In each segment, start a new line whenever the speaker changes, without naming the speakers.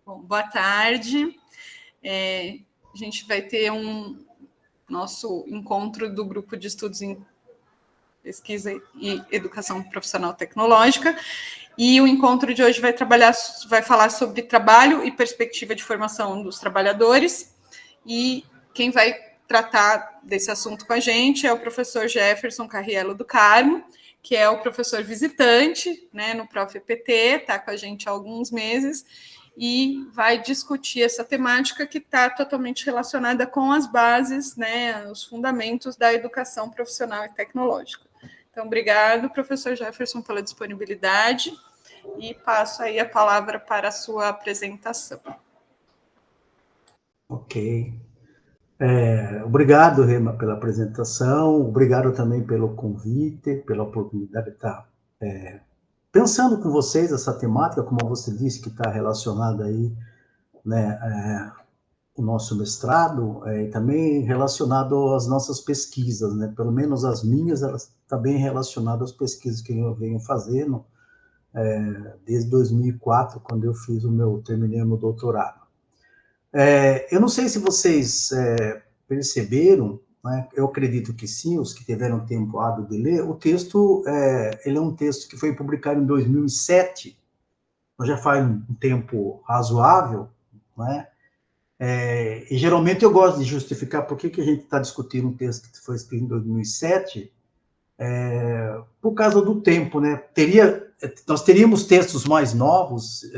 Bom, boa tarde. A gente vai ter nosso encontro do Grupo de Estudos em Pesquisa e Educação Profissional Tecnológica, e o encontro de hoje vai falar sobre trabalho e perspectiva de formação dos trabalhadores, e quem vai tratar desse assunto com a gente é o professor Jefferson Carriello do Carmo, que é o professor visitante, né, no Prof.EPT, está com a gente há alguns meses, e vai discutir essa temática que está totalmente relacionada com as bases, né, os fundamentos da educação profissional e tecnológica. Então, obrigado, professor Jefferson, pela disponibilidade, e passo aí a palavra para a sua apresentação.
Ok. Obrigado, Rema, pela apresentação, obrigado também pelo convite, pela oportunidade de estar pensando com vocês essa temática, como você disse, que está relacionada aí, né, o nosso mestrado, e também relacionado às nossas pesquisas, né, pelo menos as minhas, elas estão bem relacionadas às pesquisas que eu venho fazendo desde 2004, quando eu terminei o meu doutorado. Eu não sei se vocês perceberam, né, eu acredito que sim, os que tiveram tempo hábil de ler, o texto, ele é um texto que foi publicado em 2007, já faz um tempo razoável, né? E geralmente eu gosto de justificar por que a gente está discutindo um texto que foi escrito em 2007, por causa do tempo, né? Nós teríamos textos mais novos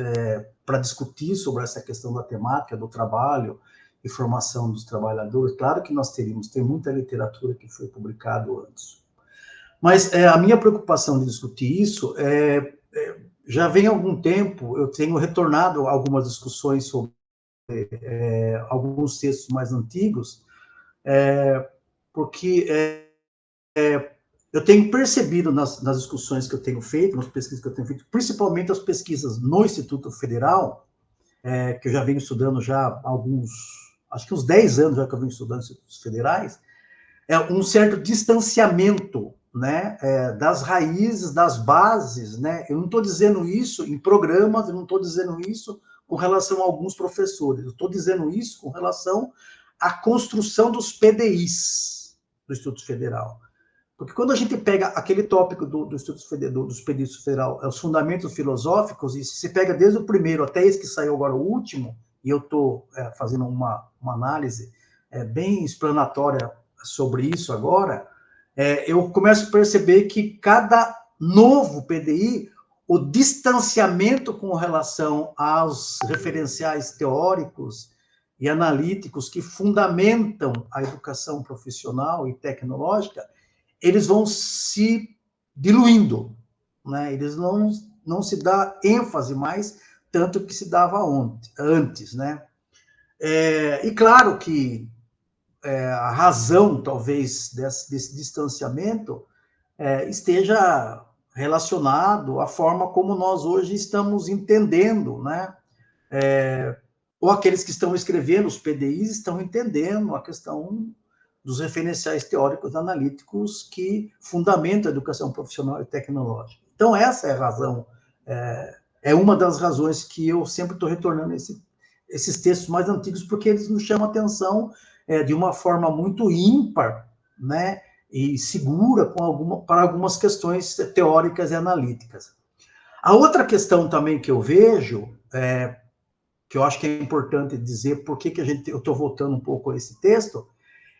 para discutir sobre essa questão da temática, do trabalho e formação dos trabalhadores. Claro que nós teríamos, tem muita literatura que foi publicada antes. Mas a minha preocupação de discutir isso já vem há algum tempo, eu tenho retornado a algumas discussões sobre alguns textos mais antigos, porque eu tenho percebido nas discussões que eu tenho feito, nas pesquisas que eu tenho feito, principalmente as pesquisas no Instituto Federal, que eu já venho estudando já há acho que uns 10 anos já que eu venho estudando institutos federais, um certo distanciamento, né, das raízes, das bases, né? Eu não estou dizendo isso em programas, eu não estou dizendo isso com relação a alguns professores, eu estou dizendo isso com relação à construção dos PDIs do Instituto Federal. Porque quando a gente pega aquele tópico do Instituto Federal, dos PDIs Federal, os fundamentos filosóficos, e se pega desde o primeiro até esse que saiu agora, o último, e eu estou fazendo uma análise bem explanatória sobre isso agora, eu começo a perceber que cada novo PDI, o distanciamento com relação aos referenciais teóricos e analíticos que fundamentam a educação profissional e tecnológica, eles vão se diluindo, né? Eles não se dá ênfase mais, tanto que se dava antes, né? E claro que a razão, talvez, desse distanciamento esteja relacionado à forma como nós hoje estamos entendendo, né? Ou aqueles que estão escrevendo os PDIs estão entendendo a questão dos referenciais teóricos analíticos que fundamentam a educação profissional e tecnológica. Então, essa é a razão, é uma das razões que eu sempre estou retornando esses textos mais antigos, porque eles nos chamam a atenção de uma forma muito ímpar, né, e segura para algumas questões teóricas e analíticas. A outra questão também que eu vejo, que eu acho que é importante dizer por que eu estou voltando um pouco a esse texto,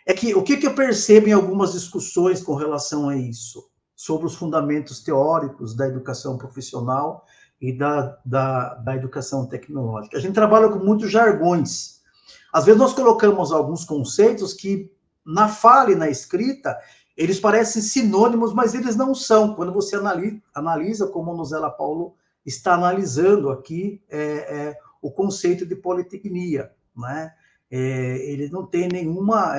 é que o que eu percebo em algumas discussões com relação a isso, sobre os fundamentos teóricos da educação profissional e da educação tecnológica. A gente trabalha com muitos jargões. Às vezes nós colocamos alguns conceitos que, na fala e na escrita, eles parecem sinônimos, mas eles não são. Quando você analisa como a Nuzela Paulo está analisando aqui o conceito de politecnia, né? Ele não tem nenhuma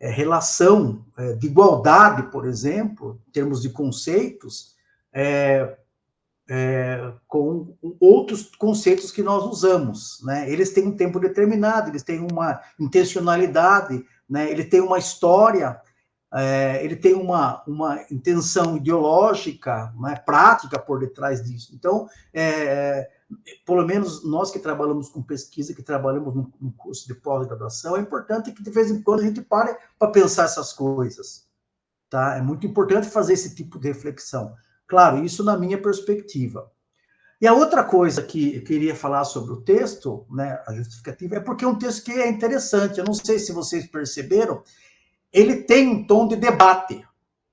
relação de igualdade, por exemplo, em termos de conceitos, com outros conceitos que nós usamos, né? Eles têm um tempo determinado, eles têm uma intencionalidade, né? Ele tem uma história, ele tem uma intenção ideológica, né, prática por detrás disso. Então, pelo menos nós que trabalhamos com pesquisa, que trabalhamos no curso de pós-graduação, é importante que de vez em quando a gente pare para pensar essas coisas, tá? É muito importante fazer esse tipo de reflexão. Claro, isso na minha perspectiva. E a outra coisa que eu queria falar sobre o texto, né, a justificativa, é porque é um texto que é interessante. Eu não sei se vocês perceberam, ele tem um tom de debate,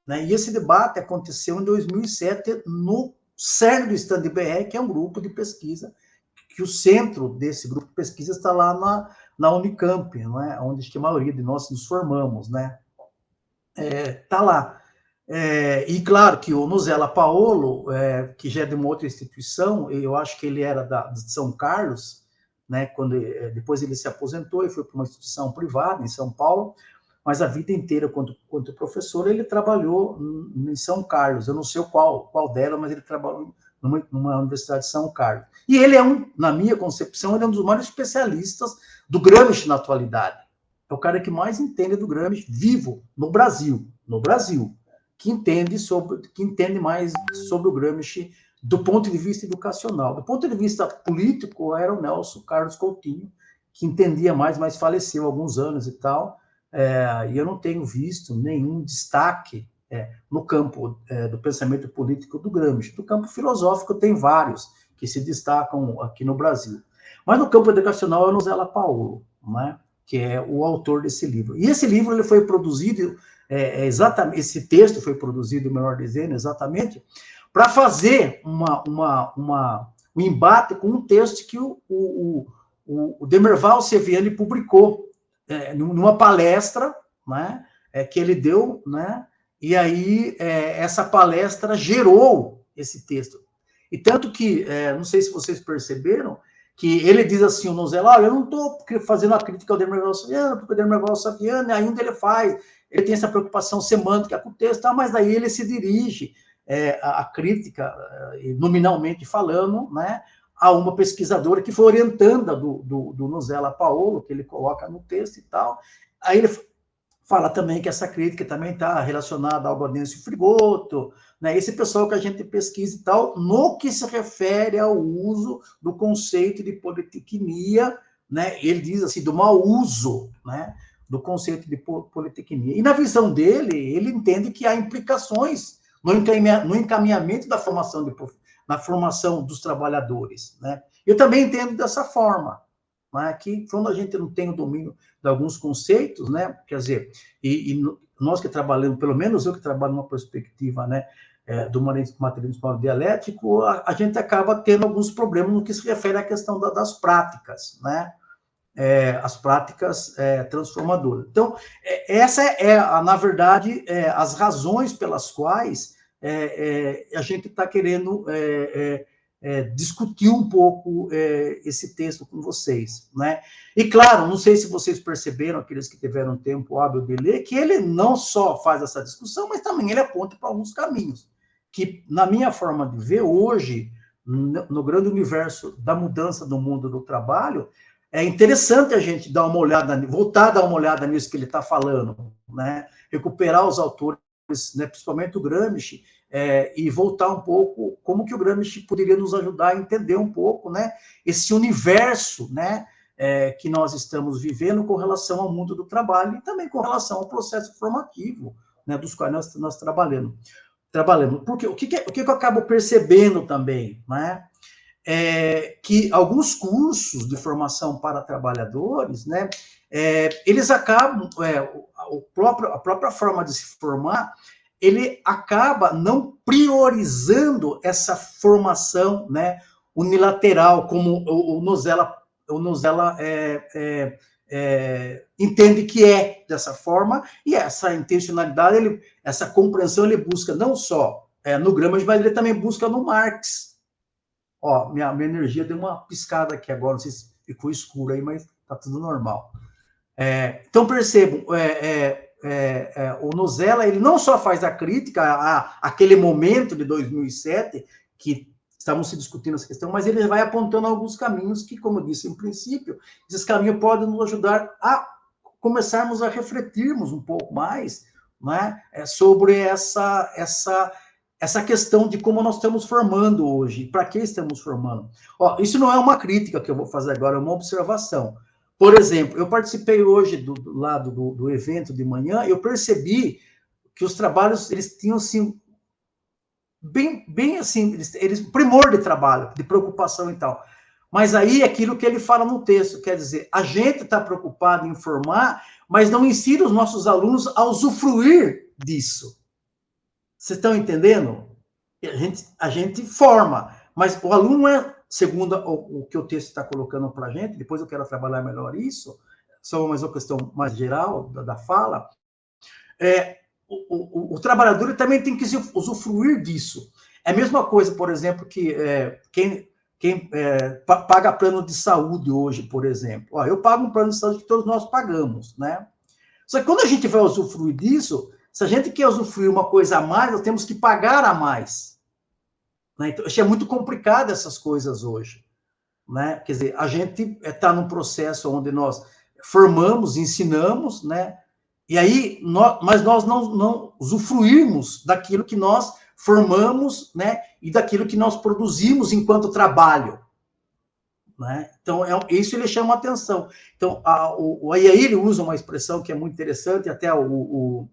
né? E esse debate aconteceu em 2007 no CERN do Stand-BR, que é um grupo de pesquisa, que o centro desse grupo de pesquisa está lá na Unicamp, não é? Onde acho que a maioria de nós nos formamos, né? Está lá. E claro que o Nuzella Paolo, que já é de uma outra instituição, eu acho que ele era de São Carlos, né? Depois ele se aposentou e foi para uma instituição privada em São Paulo, mas a vida inteira, quanto professor, ele trabalhou em São Carlos. Eu não sei qual dela, mas ele trabalhou numa universidade de São Carlos. E ele na minha concepção, ele é um dos maiores especialistas do Gramsci na atualidade. É o cara que mais entende do Gramsci vivo no Brasil, que entende mais sobre o Gramsci do ponto de vista educacional. Do ponto de vista político, era o Nelson Carlos Coutinho, que entendia mais, mas faleceu há alguns anos e tal. E eu não tenho visto nenhum destaque no campo do pensamento político do Gramsci. Do campo filosófico, tem vários que se destacam aqui no Brasil. Mas no campo educacional é o Nuzella Paolo, né, que é o autor desse livro. E esse livro ele foi produzido, exatamente, esse texto foi produzido, melhor dizendo, exatamente, para fazer um embate com um texto que o Demerval Seviane publicou numa palestra, né, que ele deu, né, e aí essa palestra gerou esse texto. E tanto que, não sei se vocês perceberam, que ele diz assim, o Nuzella, olha, eu não estou fazendo a crítica ao Demerval Saviano, porque o Demerval Saviano ainda ele tem essa preocupação semântica com o texto, tá? Mas daí ele se dirige a crítica, nominalmente falando, né, a uma pesquisadora que foi orientanda do Nuzella Paolo, que ele coloca no texto e tal. Aí ele fala também que essa crítica também está relacionada ao Gaudêncio Frigoto, né? Esse pessoal que a gente pesquisa e tal, no que se refere ao uso do conceito de politecnia, né? Ele diz assim, do mau uso, né, do conceito de politecnia. E na visão dele, ele entende que há implicações no encaminhamento da na formação dos trabalhadores, né? Eu também entendo dessa forma, né, que quando a gente não tem o domínio de alguns conceitos, né, quer dizer, nós que trabalhamos, pelo menos eu que trabalho numa perspectiva, né, do materialismo dialético, a gente acaba tendo alguns problemas no que se refere à questão das práticas, né, as práticas transformadoras. Então, essa na verdade, as razões pelas quais a gente está querendo discutir um pouco esse texto com vocês, né? E claro, não sei se vocês perceberam, aqueles que tiveram tempo hábil de ler, que ele não só faz essa discussão, mas também ele aponta para alguns caminhos, que na minha forma de ver, hoje, no grande universo da mudança do mundo do trabalho, é interessante a gente dar uma olhada, voltar a dar uma olhada nisso que ele está falando, né? Recuperar os autores, né, principalmente o Gramsci, e voltar um pouco como que o Gramsci poderia nos ajudar a entender um pouco, né, esse universo, né, que nós estamos vivendo com relação ao mundo do trabalho e também com relação ao processo formativo, né, dos quais nós trabalhamos. Porque o que eu acabo percebendo também, né, que alguns cursos de formação para trabalhadores, né, eles acabam, a própria forma de se formar, ele acaba não priorizando essa formação, né, unilateral, como o Nuzella entende que é dessa forma, e essa intencionalidade, essa compreensão, ele busca não só no Gramsci, mas ele também busca no Marx. Ó, minha energia deu uma piscada aqui agora, não sei se ficou escuro aí, mas tá tudo normal. Então, percebam, o Nuzella, ele não só faz a crítica àquele momento de 2007, que estavam se discutindo essa questão, mas ele vai apontando alguns caminhos que, como eu disse em princípio, esses caminhos podem nos ajudar a começarmos a refletirmos um pouco mais, né, sobre essa questão de como nós estamos formando hoje, para que estamos formando. Ó, isso não é uma crítica que eu vou fazer agora, é uma observação. Por exemplo, eu participei hoje do lado do evento de manhã, eu percebi que os trabalhos, eles tinham, assim, bem assim, eles primor de trabalho, de preocupação e tal. Mas aí é aquilo que ele fala no texto, quer dizer, a gente está preocupado em formar, mas não ensina os nossos alunos a usufruir disso. Vocês estão entendendo? A gente forma, mas o aluno é, segundo o que o texto está colocando para a gente, depois eu quero trabalhar melhor isso, só mais uma questão mais geral da fala, o trabalhador também tem que usufruir disso. É a mesma coisa, por exemplo, que quem paga plano de saúde hoje, por exemplo. Ó, eu pago um plano de saúde que todos nós pagamos, né? Só que quando a gente vai usufruir disso, se a gente quer usufruir uma coisa a mais, nós temos que pagar a mais. Né? Então, é muito complicado essas coisas hoje. Né? Quer dizer, a gente está num processo onde nós formamos, ensinamos, né? E aí, mas nós não usufruímos daquilo que nós formamos, né? E daquilo que nós produzimos enquanto trabalho. Né? Então, isso ele chama a atenção. Então, aí ele usa uma expressão que é muito interessante, até o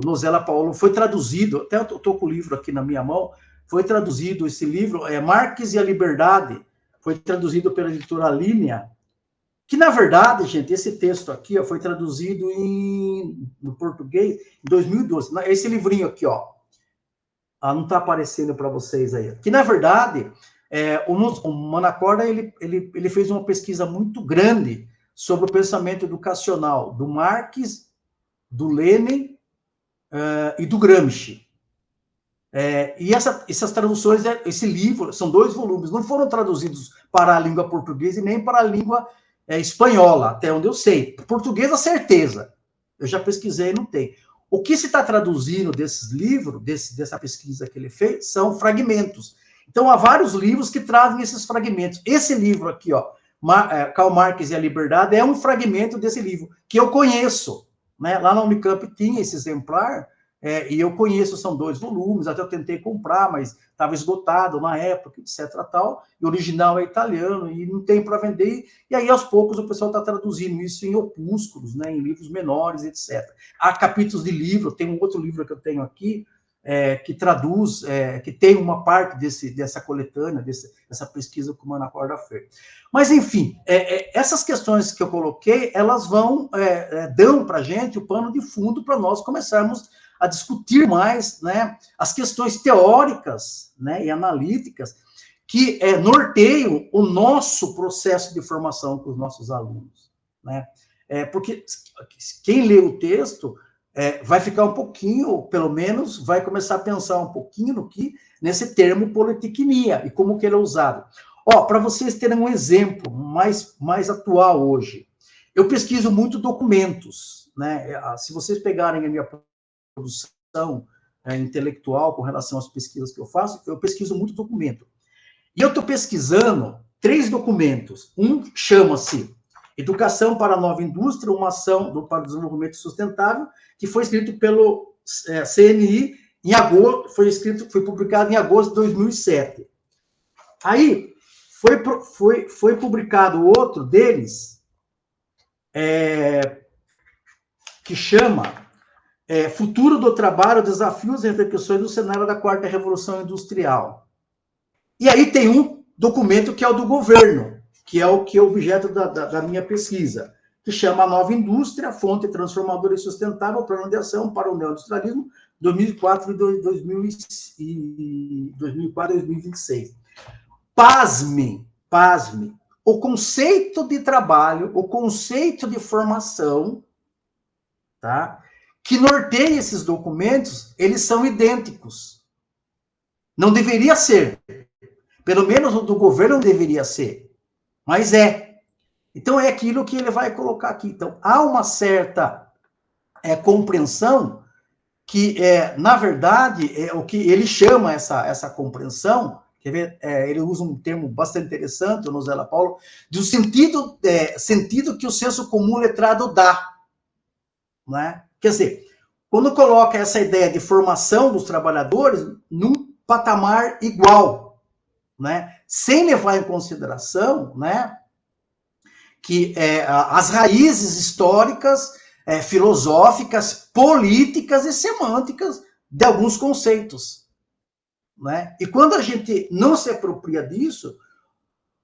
Nozella Paulo foi traduzido, até eu estou com o livro aqui na minha mão, foi traduzido esse livro, Marx e a Liberdade, foi traduzido pela editora Linea, que, na verdade, gente, esse texto aqui foi traduzido no português em 2012. Esse livrinho aqui, ó, não está aparecendo para vocês aí. Que, na verdade, o Manacorda, ele fez uma pesquisa muito grande sobre o pensamento educacional do Marx, do Lenin e do Gramsci. E essas traduções, esse livro, são 2 volumes, não foram traduzidos para a língua portuguesa e nem para a língua espanhola, até onde eu sei. Portuguesa, certeza. Eu já pesquisei, não tem. O que se está traduzindo desses livros, dessa pesquisa que ele fez, são fragmentos. Então, há vários livros que trazem esses fragmentos. Esse livro aqui, ó, Karl Marx e a Liberdade, é um fragmento desse livro, que eu conheço. Né? Lá na Unicamp tinha esse exemplar, e eu conheço, são 2 volumes, até eu tentei comprar, mas estava esgotado na época, etc. Tal, e o original é italiano, e não tem para vender, e aí aos poucos o pessoal está traduzindo isso em opúsculos, né, em livros menores, etc. Há capítulos de livro, tem um outro livro que eu tenho aqui, que traduz, que tem uma parte dessa coletânea, dessa pesquisa que o Manacorda fez. Mas, enfim, essas questões que eu coloquei, elas dão para a gente o pano de fundo para nós começarmos a discutir mais, né, as questões teóricas, né, e analíticas que norteiam o nosso processo de formação com os nossos alunos. Né? Porque quem lê o texto vai ficar um pouquinho, pelo menos, vai começar a pensar um pouquinho nesse termo politecnia e como que ele é usado. Para vocês terem um exemplo mais atual hoje, eu pesquiso muito documentos. Né? Se vocês pegarem a minha produção intelectual com relação às pesquisas que eu faço, eu pesquiso muito documento. E eu estou pesquisando 3 documentos. Um chama-se Educação para a Nova Indústria, uma ação para o desenvolvimento sustentável, que foi escrito pelo CNI em agosto, foi publicado em agosto de 2007. Aí foi publicado outro deles, que chama Futuro do Trabalho, Desafios e Repercussões do Cenário da 4ª Revolução Industrial. E aí tem um documento que é o do governo, que é o objeto da minha pesquisa, que chama A Nova Indústria, Fonte Transformadora e Sustentável, Plano de Ação para o Neoindustrialismo, 2004 e 2026. Pasme, o conceito de trabalho, o conceito de formação, tá? Que norteia esses documentos, eles são idênticos. Não deveria ser. Pelo menos o do governo não deveria ser. Mas é. Então, é aquilo que ele vai colocar aqui. Então, há uma certa compreensão que, na verdade, o que ele chama essa compreensão, quer ver? Ele usa um termo bastante interessante, o Nozella Paulo, do sentido que o senso comum letrado dá. Não é? Quer dizer, quando coloca essa ideia de formação dos trabalhadores num patamar igual, né? Sem levar em consideração, né, que as raízes históricas, filosóficas, políticas e semânticas de alguns conceitos, né? E quando a gente não se apropria disso,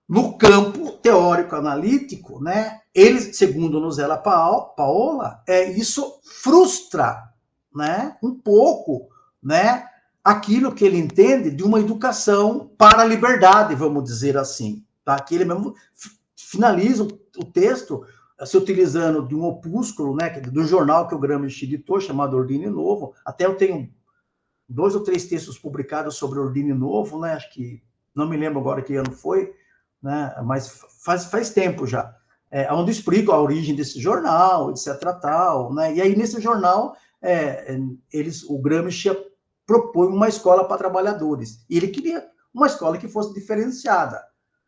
no campo teórico-analítico, né, ele, segundo Nozella Paola, isso frustra, né, um pouco, né, aquilo que ele entende de uma educação para a liberdade, vamos dizer assim. Tá? Que ele mesmo finaliza o texto se utilizando de um opúsculo, né, do jornal que o Gramsci editou, chamado Ordine Novo. Até eu tenho 2 ou 3 textos publicados sobre Ordine Novo, né, acho que, não me lembro agora que ano foi, né, mas faz tempo já, onde explico a origem desse jornal, etc. Tal, né, e aí nesse jornal, o Gramsci propõe uma escola para trabalhadores, e ele queria uma escola que fosse diferenciada,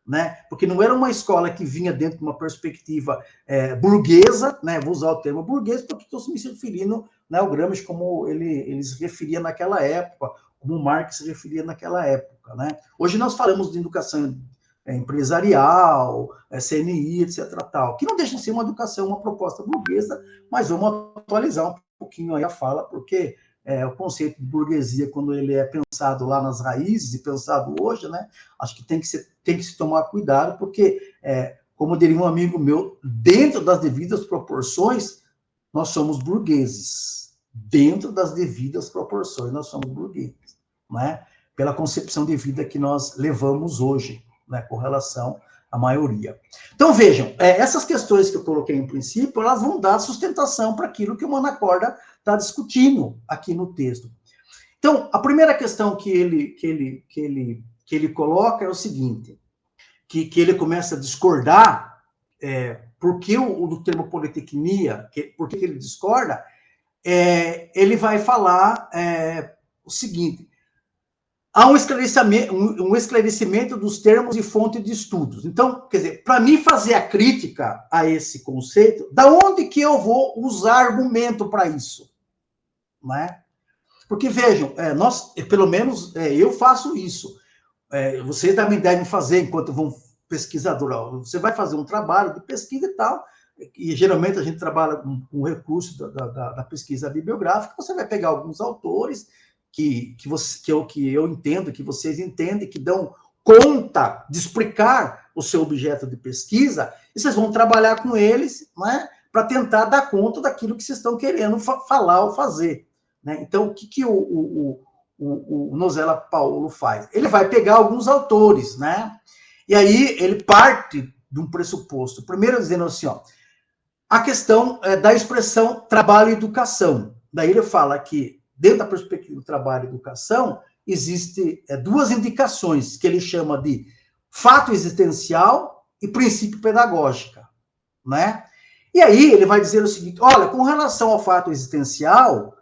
né, porque não era uma escola que vinha dentro de uma perspectiva burguesa, né, vou usar o termo burguês, porque estou me referindo, né, ao Gramsci como ele se referia naquela época, como Marx se referia naquela época, né. Hoje nós falamos de educação empresarial, CNI, etc. Tal, que não deixa de ser uma educação, uma proposta burguesa, mas vamos atualizar um pouquinho aí a fala, porque o conceito de burguesia, quando ele é pensado lá nas raízes e pensado hoje, né, acho que tem que se tomar cuidado, porque, como diria um amigo meu, dentro das devidas proporções, nós somos burgueses. Dentro das devidas proporções, nós somos burgueses, né, pela concepção de vida que nós levamos hoje, né, com relação à maioria. Então, vejam, essas questões que eu coloquei em princípio, elas vão dar sustentação para aquilo que o Manacorda está discutindo aqui no texto. Então, a primeira questão que ele coloca é o seguinte, que ele começa a discordar, porque do termo politecnia, por que ele discorda, ele vai falar o seguinte: há um esclarecimento dos termos e fonte de estudos. Então, quer dizer, para mim fazer a crítica a esse conceito, da onde que eu vou usar argumento para isso? Não é? Porque, vejam, pelo menos eu faço isso. Vocês também devem fazer, enquanto vão pesquisador. Você vai fazer um trabalho de pesquisa e tal, e geralmente a gente trabalha com o recurso da pesquisa bibliográfica, você vai pegar alguns autores que eu entendo, que vocês entendem, que dão conta de explicar o seu objeto de pesquisa, e vocês vão trabalhar com eles, né, para tentar dar conta daquilo que vocês estão querendo falar ou fazer. Né? Então, o que o Nozella Paola faz? Ele vai pegar alguns autores, né? E aí ele parte de um pressuposto. Primeiro dizendo assim, a questão da expressão trabalho e educação. Daí ele fala que, dentro da perspectiva do trabalho e educação, existem 2 indicações que ele chama de fato existencial e princípio pedagógica, né? E aí ele vai dizer o seguinte: olha, com relação ao fato existencial,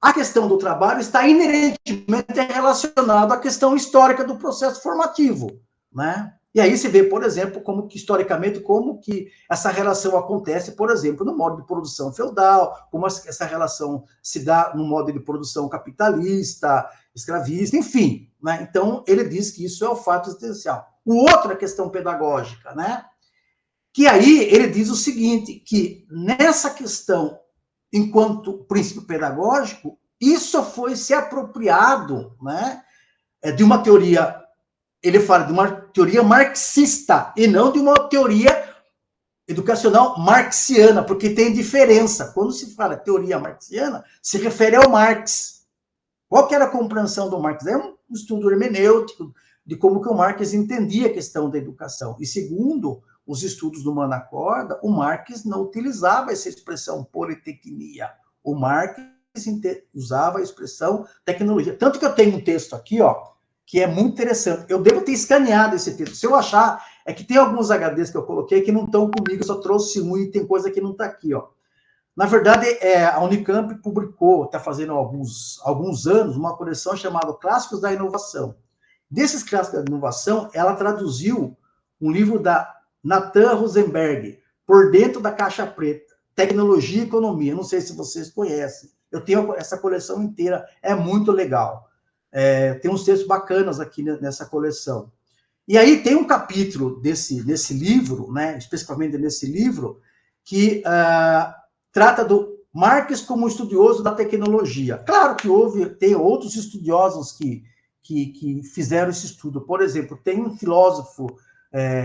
a questão do trabalho está inerentemente relacionada à questão histórica do processo formativo, né? E aí se vê, por exemplo, historicamente, como que essa relação acontece, por exemplo, no modo de produção feudal, como essa relação se dá no modo de produção capitalista, escravista, enfim. Né? Então, ele diz que isso é o fato existencial. O outro é a questão pedagógica, né? Que aí ele diz o seguinte, que nessa questão, enquanto princípio pedagógico, isso foi se apropriado, né, de uma teoria, ele fala de uma teoria marxista, e não de uma teoria educacional marxiana, porque tem diferença. Quando se fala teoria marxiana, se refere ao Marx. Qual que era a compreensão do Marx? É um estudo hermenêutico de como que o Marx entendia a questão da educação. E segundo os estudos do Manacorda, o Marx não utilizava essa expressão politecnia. O Marx usava a expressão tecnologia. Tanto que eu tenho um texto aqui, que é muito interessante. Eu devo ter escaneado esse texto. Se eu achar, é que tem alguns HDs que eu coloquei que não estão comigo, eu só trouxe um e tem coisa que não está aqui, Na verdade, a Unicamp publicou, está fazendo alguns anos, uma coleção chamada Clássicos da Inovação. Desses Clássicos da Inovação, ela traduziu um livro da Nathan Rosenberg, Por Dentro da Caixa Preta, Tecnologia e Economia. Não sei se vocês conhecem. Eu tenho essa coleção inteira, é muito legal. Tem uns textos bacanas aqui nessa coleção. E aí tem um capítulo nesse livro, né, especificamente nesse livro, que trata do Marx como estudioso da tecnologia. Claro que tem outros estudiosos que fizeram esse estudo. Por exemplo, tem um filósofo,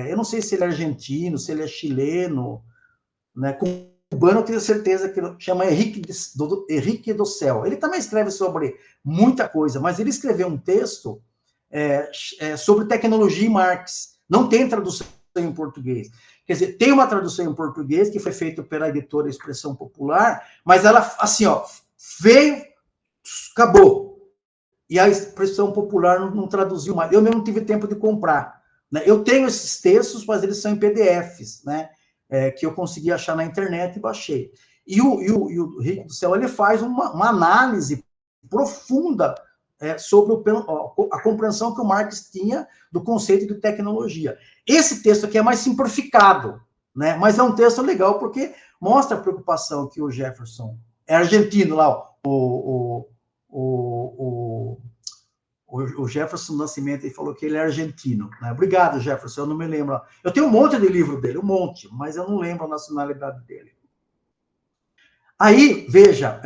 eu não sei se ele é argentino, se ele é chileno, né, cubano, eu tenho certeza que ele chama Henrique do Céu. Ele também escreve sobre muita coisa, mas ele escreveu um texto sobre tecnologia e Marx. Não tem tradução em português. Quer dizer, tem uma tradução em português que foi feita pela editora Expressão Popular, mas ela, assim, ó, veio, acabou. E a Expressão Popular não traduziu mais. Eu mesmo não tive tempo de comprar, né? Eu tenho esses textos, mas eles são em PDFs, né? Que eu consegui achar na internet e baixei. E o Henrique do Céu, ele faz uma análise profunda sobre a compreensão que o Marx tinha do conceito de tecnologia. Esse texto aqui é mais simplificado, né? Mas é um texto legal porque mostra a preocupação que o Jefferson, é argentino lá, o Jefferson Nascimento, ele falou que ele é argentino, né? Obrigado, Jefferson, eu não me lembro. Eu tenho um monte de livro dele, um monte, mas eu não lembro a nacionalidade dele. Aí, veja,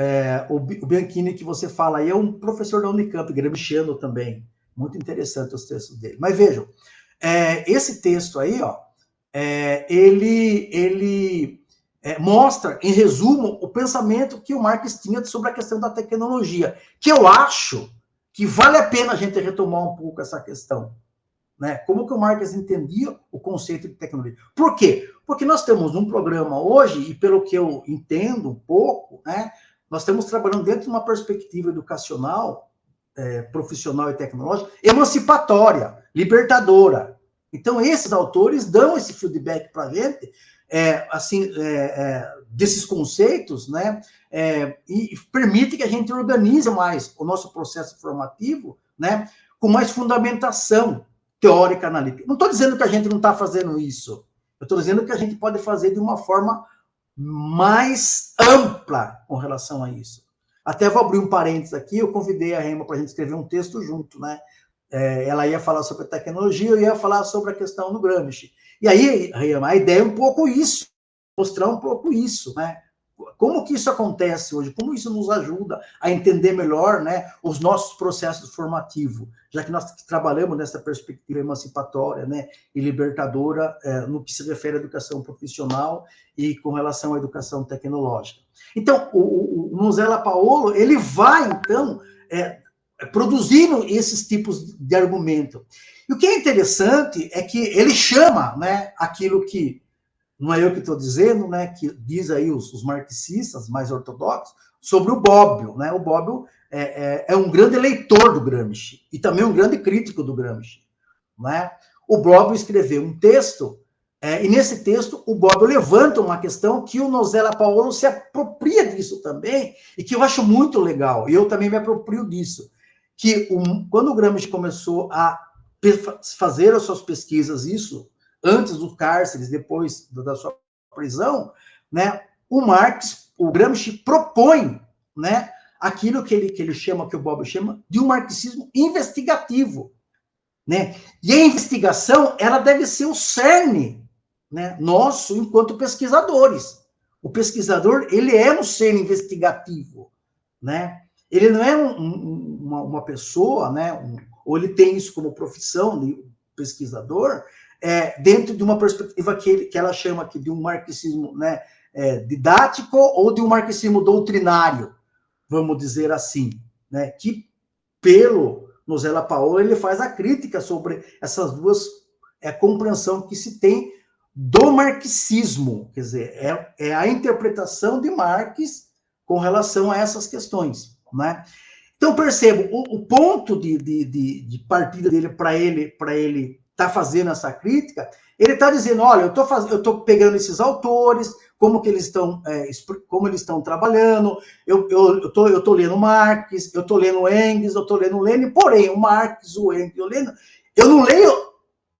o Bianchini que você fala aí é um professor da Unicamp, gramsciano também. Muito interessante os textos dele. Mas vejam, esse texto aí, ó, ele mostra, em resumo, o pensamento que o Marx tinha sobre a questão da tecnologia, que eu acho que vale a pena a gente retomar um pouco essa questão, né? Como que o Marx entendia o conceito de tecnologia. Por quê? Porque nós temos um programa hoje, e pelo que eu entendo um pouco, né, nós estamos trabalhando dentro de uma perspectiva educacional, profissional e tecnológica, emancipatória, libertadora. Então, esses autores dão esse feedback para a gente, desses conceitos, né, e permite que a gente organize mais o nosso processo formativo, né, com mais fundamentação teórica analítica. Não estou dizendo que a gente não está fazendo isso. Eu estou dizendo que a gente pode fazer de uma forma mais ampla com relação a isso. Até vou abrir um parênteses aqui, eu convidei a Rema para a gente escrever um texto junto, né? Ela ia falar sobre a tecnologia, eu ia falar sobre a questão do Gramsci. E aí, Rema, a ideia é um pouco isso, mostrar um pouco isso, né? Como que isso acontece hoje? Como isso nos ajuda a entender melhor, né, os nossos processos formativos, já que nós trabalhamos nessa perspectiva emancipatória, né, e libertadora no que se refere à educação profissional e com relação à educação tecnológica. Então, o Nuzella Paolo, ele vai, então, produzindo esses tipos de argumento. E o que é interessante é que ele chama, né, aquilo que não é eu que estou dizendo, né, que diz aí os marxistas mais ortodoxos, sobre o Bobbio, né? O Bobbio é um grande leitor do Gramsci e também um grande crítico do Gramsci, né? O Bobbio escreveu um texto, e nesse texto o Bobbio levanta uma questão que o Nuzella Paolo se apropria disso também, e que eu acho muito legal, e eu também me aproprio disso, que quando o Gramsci começou a fazer as suas pesquisas, isso antes dos cárceres, depois da sua prisão, né, o Gramsci propõe, né, aquilo que ele chama, que o Bobbio chama, de um marxismo investigativo, né? E a investigação, ela deve ser o cerne, né, nosso enquanto pesquisadores. O pesquisador, ele é um ser investigativo, né? Ele não é uma pessoa, né, ou ele tem isso como profissão de pesquisador, dentro de uma perspectiva que ela chama aqui de um marxismo, né, didático ou de um marxismo doutrinário, vamos dizer assim, né, que pelo Nuzella Paolo ele faz a crítica sobre essas duas compreensão que se tem do marxismo, quer dizer, é a interpretação de Marx com relação a essas questões, né? Então percebo o ponto de partida dele para ele está fazendo essa crítica, ele está dizendo, olha, eu estou pegando esses autores, como eles estão trabalhando, eu estou lendo Marx, eu estou lendo Engels, eu estou lendo Lenin, porém, o Marx, o Engels, o Lenin, eu não leio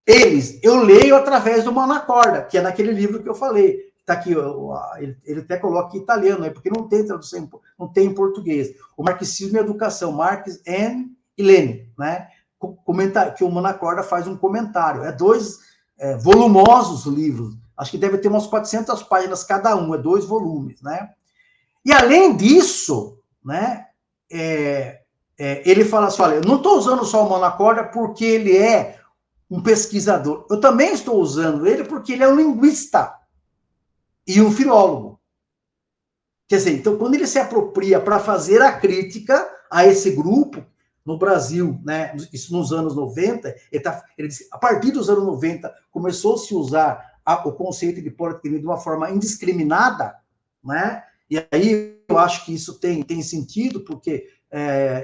eles, eu leio através do Mão na Corda, que é naquele livro que eu falei, tá aqui, ele até coloca em italiano, né, porque não tem tradução, não tem em português. O Marxismo e a Educação, Marx e Lenin, né? Que o Manacorda faz um comentário. É 2 volumosos livros. Acho que deve ter umas 400 páginas cada um, é 2 volumes, né? E além disso, né, ele fala assim, olha, eu não estou usando só o Manacorda porque ele é um pesquisador. Eu também estou usando ele porque ele é um linguista e um filólogo. Quer dizer, então, quando ele se apropria para fazer a crítica a esse grupo, no Brasil, né, isso nos anos 90, ele diz, a partir dos anos 90, começou-se a usar o conceito de política de uma forma indiscriminada, né? E aí eu acho que isso tem sentido, porque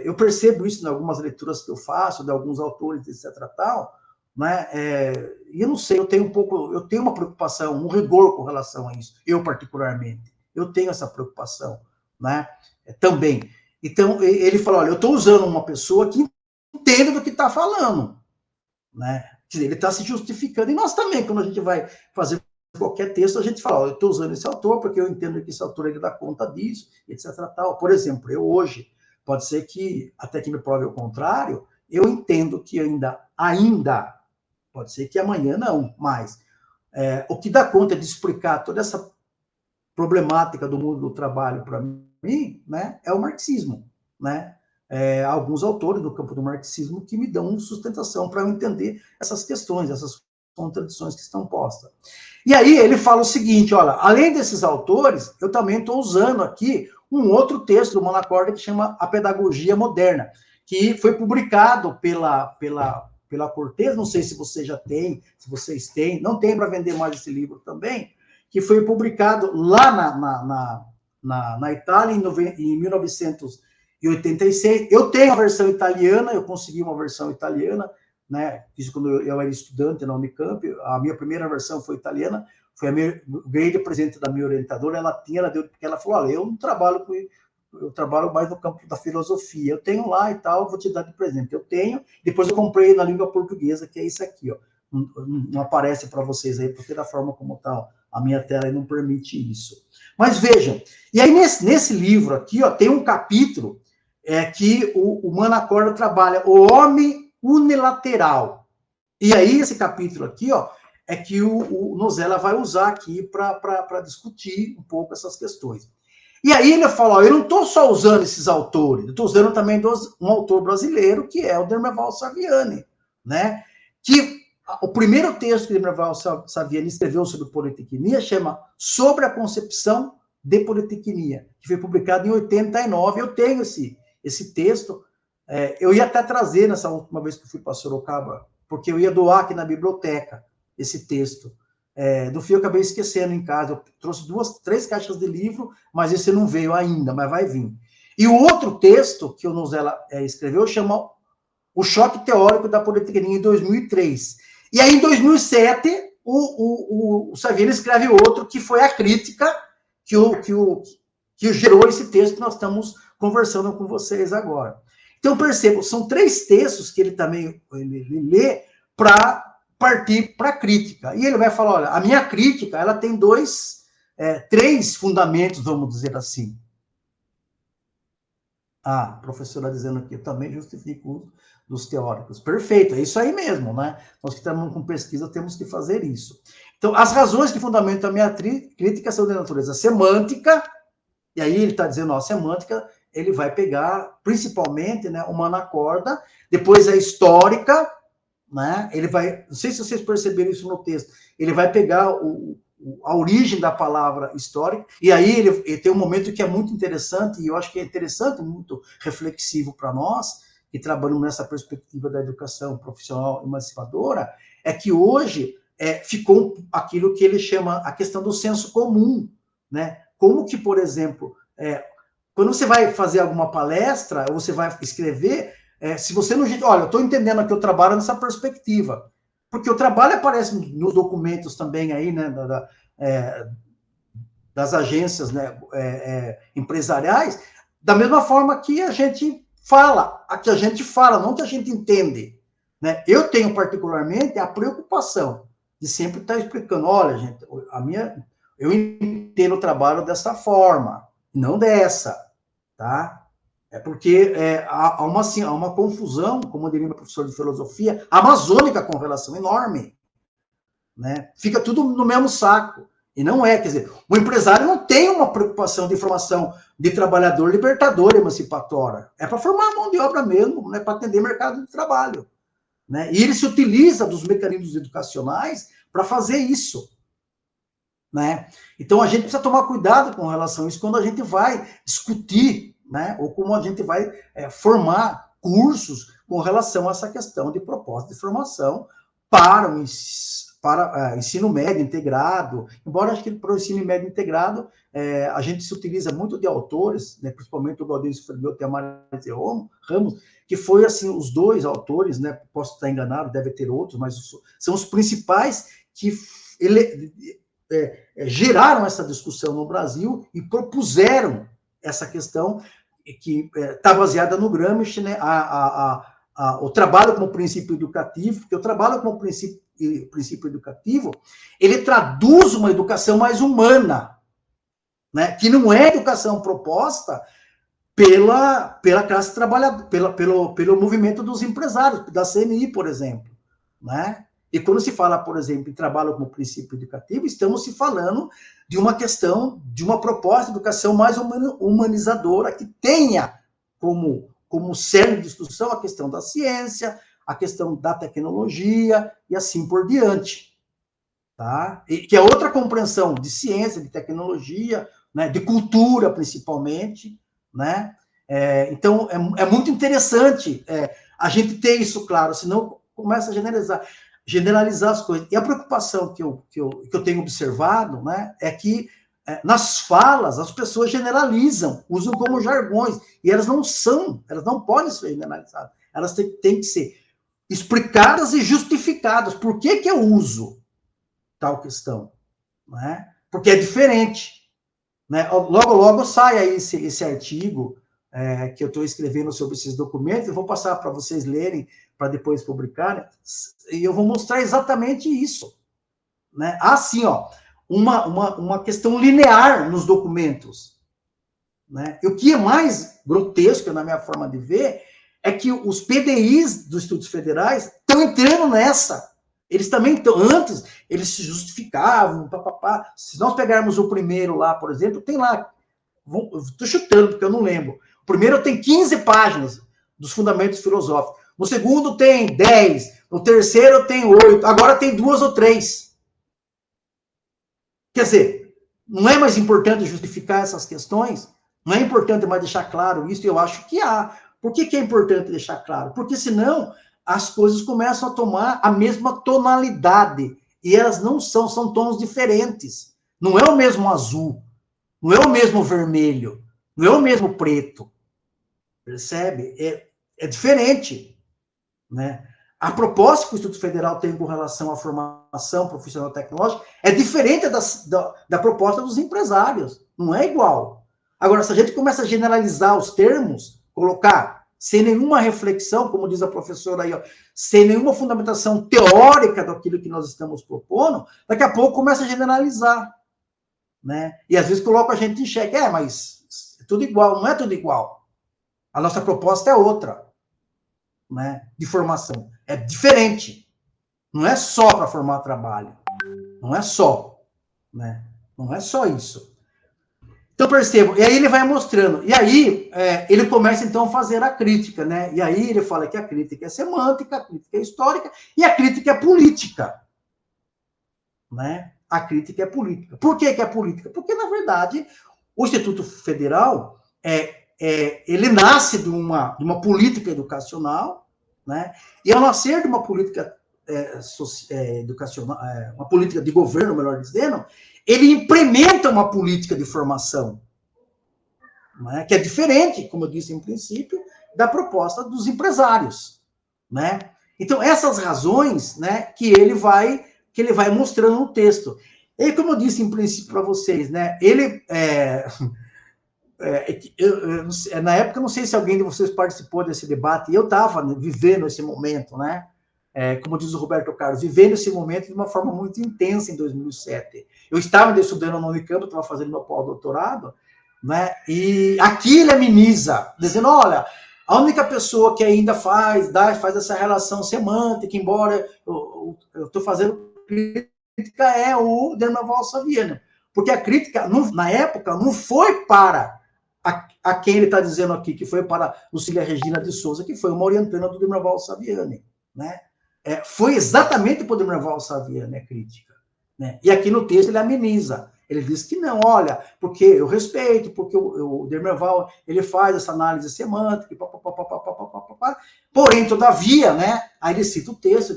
eu percebo isso em algumas leituras que eu faço, de alguns autores, etc. tal, né? E eu não sei, eu tenho uma preocupação, um rigor com relação a isso, eu particularmente. Eu tenho essa preocupação, né? Também. Então, ele falou, olha, eu estou usando uma pessoa que entende do que está falando, né? Quer dizer, ele está se justificando. E nós também, quando a gente vai fazer qualquer texto, a gente fala, olha, eu estou usando esse autor porque eu entendo que esse autor ele dá conta disso, etc. tal. Por exemplo, eu hoje, pode ser que, até que me prove o contrário, eu entendo que ainda, pode ser que amanhã não, mas o que dá conta de explicar toda essa problemática do mundo do trabalho para mim, né, é o marxismo, né? Alguns autores do campo do marxismo que me dão sustentação para eu entender essas questões, essas contradições que estão postas. E aí ele fala o seguinte, olha, além desses autores, eu também estou usando aqui um outro texto do Manacorda que chama A Pedagogia Moderna, que foi publicado pela Cortez, não sei se você já tem, se vocês têm, não tem para vender mais esse livro também, que foi publicado lá na Itália em 1986. Eu tenho a versão italiana, eu consegui uma versão italiana, né? Isso quando eu era estudante na Unicamp, a minha primeira versão foi italiana, foi o grande presente da minha orientadora, ela deu, porque ela falou, olha, eu não trabalho eu trabalho mais no campo da filosofia, eu tenho lá e tal, vou te dar de presente. Eu tenho, depois eu comprei na língua portuguesa, que é isso aqui, ó. Não aparece para vocês aí, porque da forma como tal, a minha tela não permite isso. Mas vejam, e aí nesse livro aqui, ó, tem um capítulo que o Manacorda trabalha o homem unilateral. E aí esse capítulo aqui, ó, é que o Nozella vai usar aqui para discutir um pouco essas questões. E aí ele fala, ó, eu não estou só usando esses autores, eu estou usando também um autor brasileiro, que é o Dermeval Saviani, né? Que o primeiro texto que Dermeval Saviani escreveu sobre politecnia chama Sobre a Concepção de Politecnia, que foi publicado em 89. Eu tenho esse texto. Eu ia até trazer nessa última vez que eu fui para Sorocaba, porque eu ia doar aqui na biblioteca esse texto. No fim, eu acabei esquecendo em casa. Eu trouxe 3 caixas de livro, mas esse não veio ainda, mas vai vir. E o outro texto que o Nozella escreveu chama O Choque Teórico da Politecnia, em 2003. E aí, em 2007, o Saviani escreve outro, que foi a crítica que gerou esse texto que nós estamos conversando com vocês agora. Então, percebam, são 3 textos que ele também lê para partir para a crítica. E ele vai falar, olha, a minha crítica, ela tem 3 fundamentos, vamos dizer assim. A professora dizendo aqui, eu também justifico o uso dos teóricos. Perfeito, é isso aí mesmo, né? Nós que estamos com pesquisa temos que fazer isso. Então, as razões que fundamentam a minha crítica são de natureza semântica, e aí ele está dizendo, ó, semântica, ele vai pegar, principalmente, né, o Manacorda, depois a histórica, né? Ele vai, não sei se vocês perceberam isso no texto, ele vai pegar a origem da palavra histórica, e aí ele tem um momento que é muito interessante, e eu acho que é interessante, muito reflexivo para nós, que trabalhamos nessa perspectiva da educação profissional emancipadora, é que hoje ficou aquilo que ele chama a questão do senso comum, né? Como que, por exemplo, quando você vai fazer alguma palestra, ou você vai escrever, se você não... Olha, eu estou entendendo aqui, eu trabalho nessa perspectiva. Porque o trabalho aparece nos documentos também aí, né, das agências, né, empresariais, da mesma forma que a gente fala, não que a gente entende. Né? Eu tenho particularmente a preocupação de sempre estar explicando, olha, gente, eu entendo o trabalho dessa forma, não dessa, tá? É porque há uma confusão, como diria meu professor de filosofia, amazônica com relação enorme, né? Fica tudo no mesmo saco. E não é, quer dizer, o empresário não tem uma preocupação de formação de trabalhador libertador, emancipatória. É para formar mão de obra mesmo, né? Para atender mercado de trabalho. Né? E ele se utiliza dos mecanismos educacionais para fazer isso. Né? Então, a gente precisa tomar cuidado com relação a isso quando a gente vai discutir, né? Ou como a gente vai formar cursos com relação a essa questão de proposta de formação para ensino médio integrado, embora acho que para o ensino médio integrado a gente se utiliza muito de autores, né? Principalmente o Gaudencio Fernandes e a Marisa Ramos, que foi assim os dois autores, né? Posso estar enganado, deve ter outros, mas são os principais que geraram essa discussão no Brasil e propuseram essa questão que está baseada no Gramsci, né? O trabalho como princípio educativo, porque o trabalho como princípio educativo, ele traduz uma educação mais humana, né? Que não é educação proposta pela classe trabalhadora, pelo movimento dos empresários, da CNI, por exemplo, né? E quando se fala, por exemplo, em trabalho como princípio educativo, estamos se falando de uma questão, de uma proposta de educação mais humanizadora, que tenha como cerne de discussão a questão da ciência, a questão da tecnologia e assim por diante. Tá? E que é outra compreensão de ciência, de tecnologia, né, de cultura, principalmente. Né? Então, é muito interessante a gente ter isso claro, senão começa a generalizar as coisas. E a preocupação que eu tenho observado, né, é que nas falas as pessoas generalizam, usam como jargões, e elas não podem ser generalizadas. Elas têm que ser explicadas e justificadas. Por que eu uso tal questão? Né? Porque é diferente. Né? Logo sai aí esse artigo que eu estou escrevendo sobre esses documentos, eu vou passar para vocês lerem, para depois publicarem, e eu vou mostrar exatamente isso. Né? Assim, ó, uma questão linear nos documentos. Né? E o que é mais grotesco, na minha forma de ver, é que os PDIs dos Institutos Federais estão entrando nessa. Eles também estão, antes, eles se justificavam, papapá. Se nós pegarmos o primeiro lá, por exemplo, tem lá, estou chutando porque eu não lembro. O primeiro tem 15 páginas dos fundamentos filosóficos. No segundo tem 10. No terceiro tem 8. Agora tem 2 ou 3. Quer dizer, não é mais importante justificar essas questões? Não é importante mais deixar claro isso? Eu acho que há. Por que é importante deixar claro? Porque senão as coisas começam a tomar a mesma tonalidade. E elas não são tons diferentes. Não é o mesmo azul. Não é o mesmo vermelho. Não é o mesmo preto. Percebe? É diferente. Né? A proposta que o Instituto Federal tem com relação à formação profissional tecnológica é diferente da proposta dos empresários. Não é igual. Agora, se a gente começa a generalizar os termos, colocar sem nenhuma reflexão, como diz a professora aí, ó, sem nenhuma fundamentação teórica daquilo que nós estamos propondo, daqui a pouco começa a generalizar. Né? E às vezes coloca a gente em xeque. Mas é tudo igual. Não é tudo igual. A nossa proposta é outra. Né, de formação. É diferente. Não é só para formar trabalho. Não é só. Né? Não é só isso. Então, percebam. E aí ele vai mostrando. E aí ele começa, então, a fazer a crítica. Né? E aí ele fala que a crítica é semântica, a crítica é histórica e a crítica é política. Né? A crítica é política. Por que é política? Porque, na verdade, o Instituto Federal ele nasce de uma política educacional, né? E ao nascer de uma política educacional, uma política de governo, melhor dizendo, ele implementa uma política de formação, né? Que é diferente, como eu disse em princípio, da proposta dos empresários, né? Então, essas razões, né, que ele vai mostrando no texto. E como eu disse em princípio para vocês, né, ele na época, não sei se alguém de vocês participou desse debate, eu estava vivendo esse momento, né? como diz o Roberto Carlos, vivendo esse momento de uma forma muito intensa em 2007. Eu estava estudando no Unicamp, estava fazendo meu pós-doutorado, né? E aqui ele ameniza, dizendo, olha, a única pessoa que ainda faz essa relação semântica, embora eu estou fazendo crítica, é o Dermaval Saviano. Porque a crítica, na época, não foi para a quem ele está dizendo aqui, que foi para Lucília Regina de Souza, que foi uma orientanda do Dermaval Saviani, né? Foi exatamente para o Dermaval Saviani a crítica, né? E aqui no texto ele ameniza. Ele diz que não, olha, porque eu respeito, porque o Dermerval, ele faz essa análise semântica, porém, todavia, né, aí ele cita o texto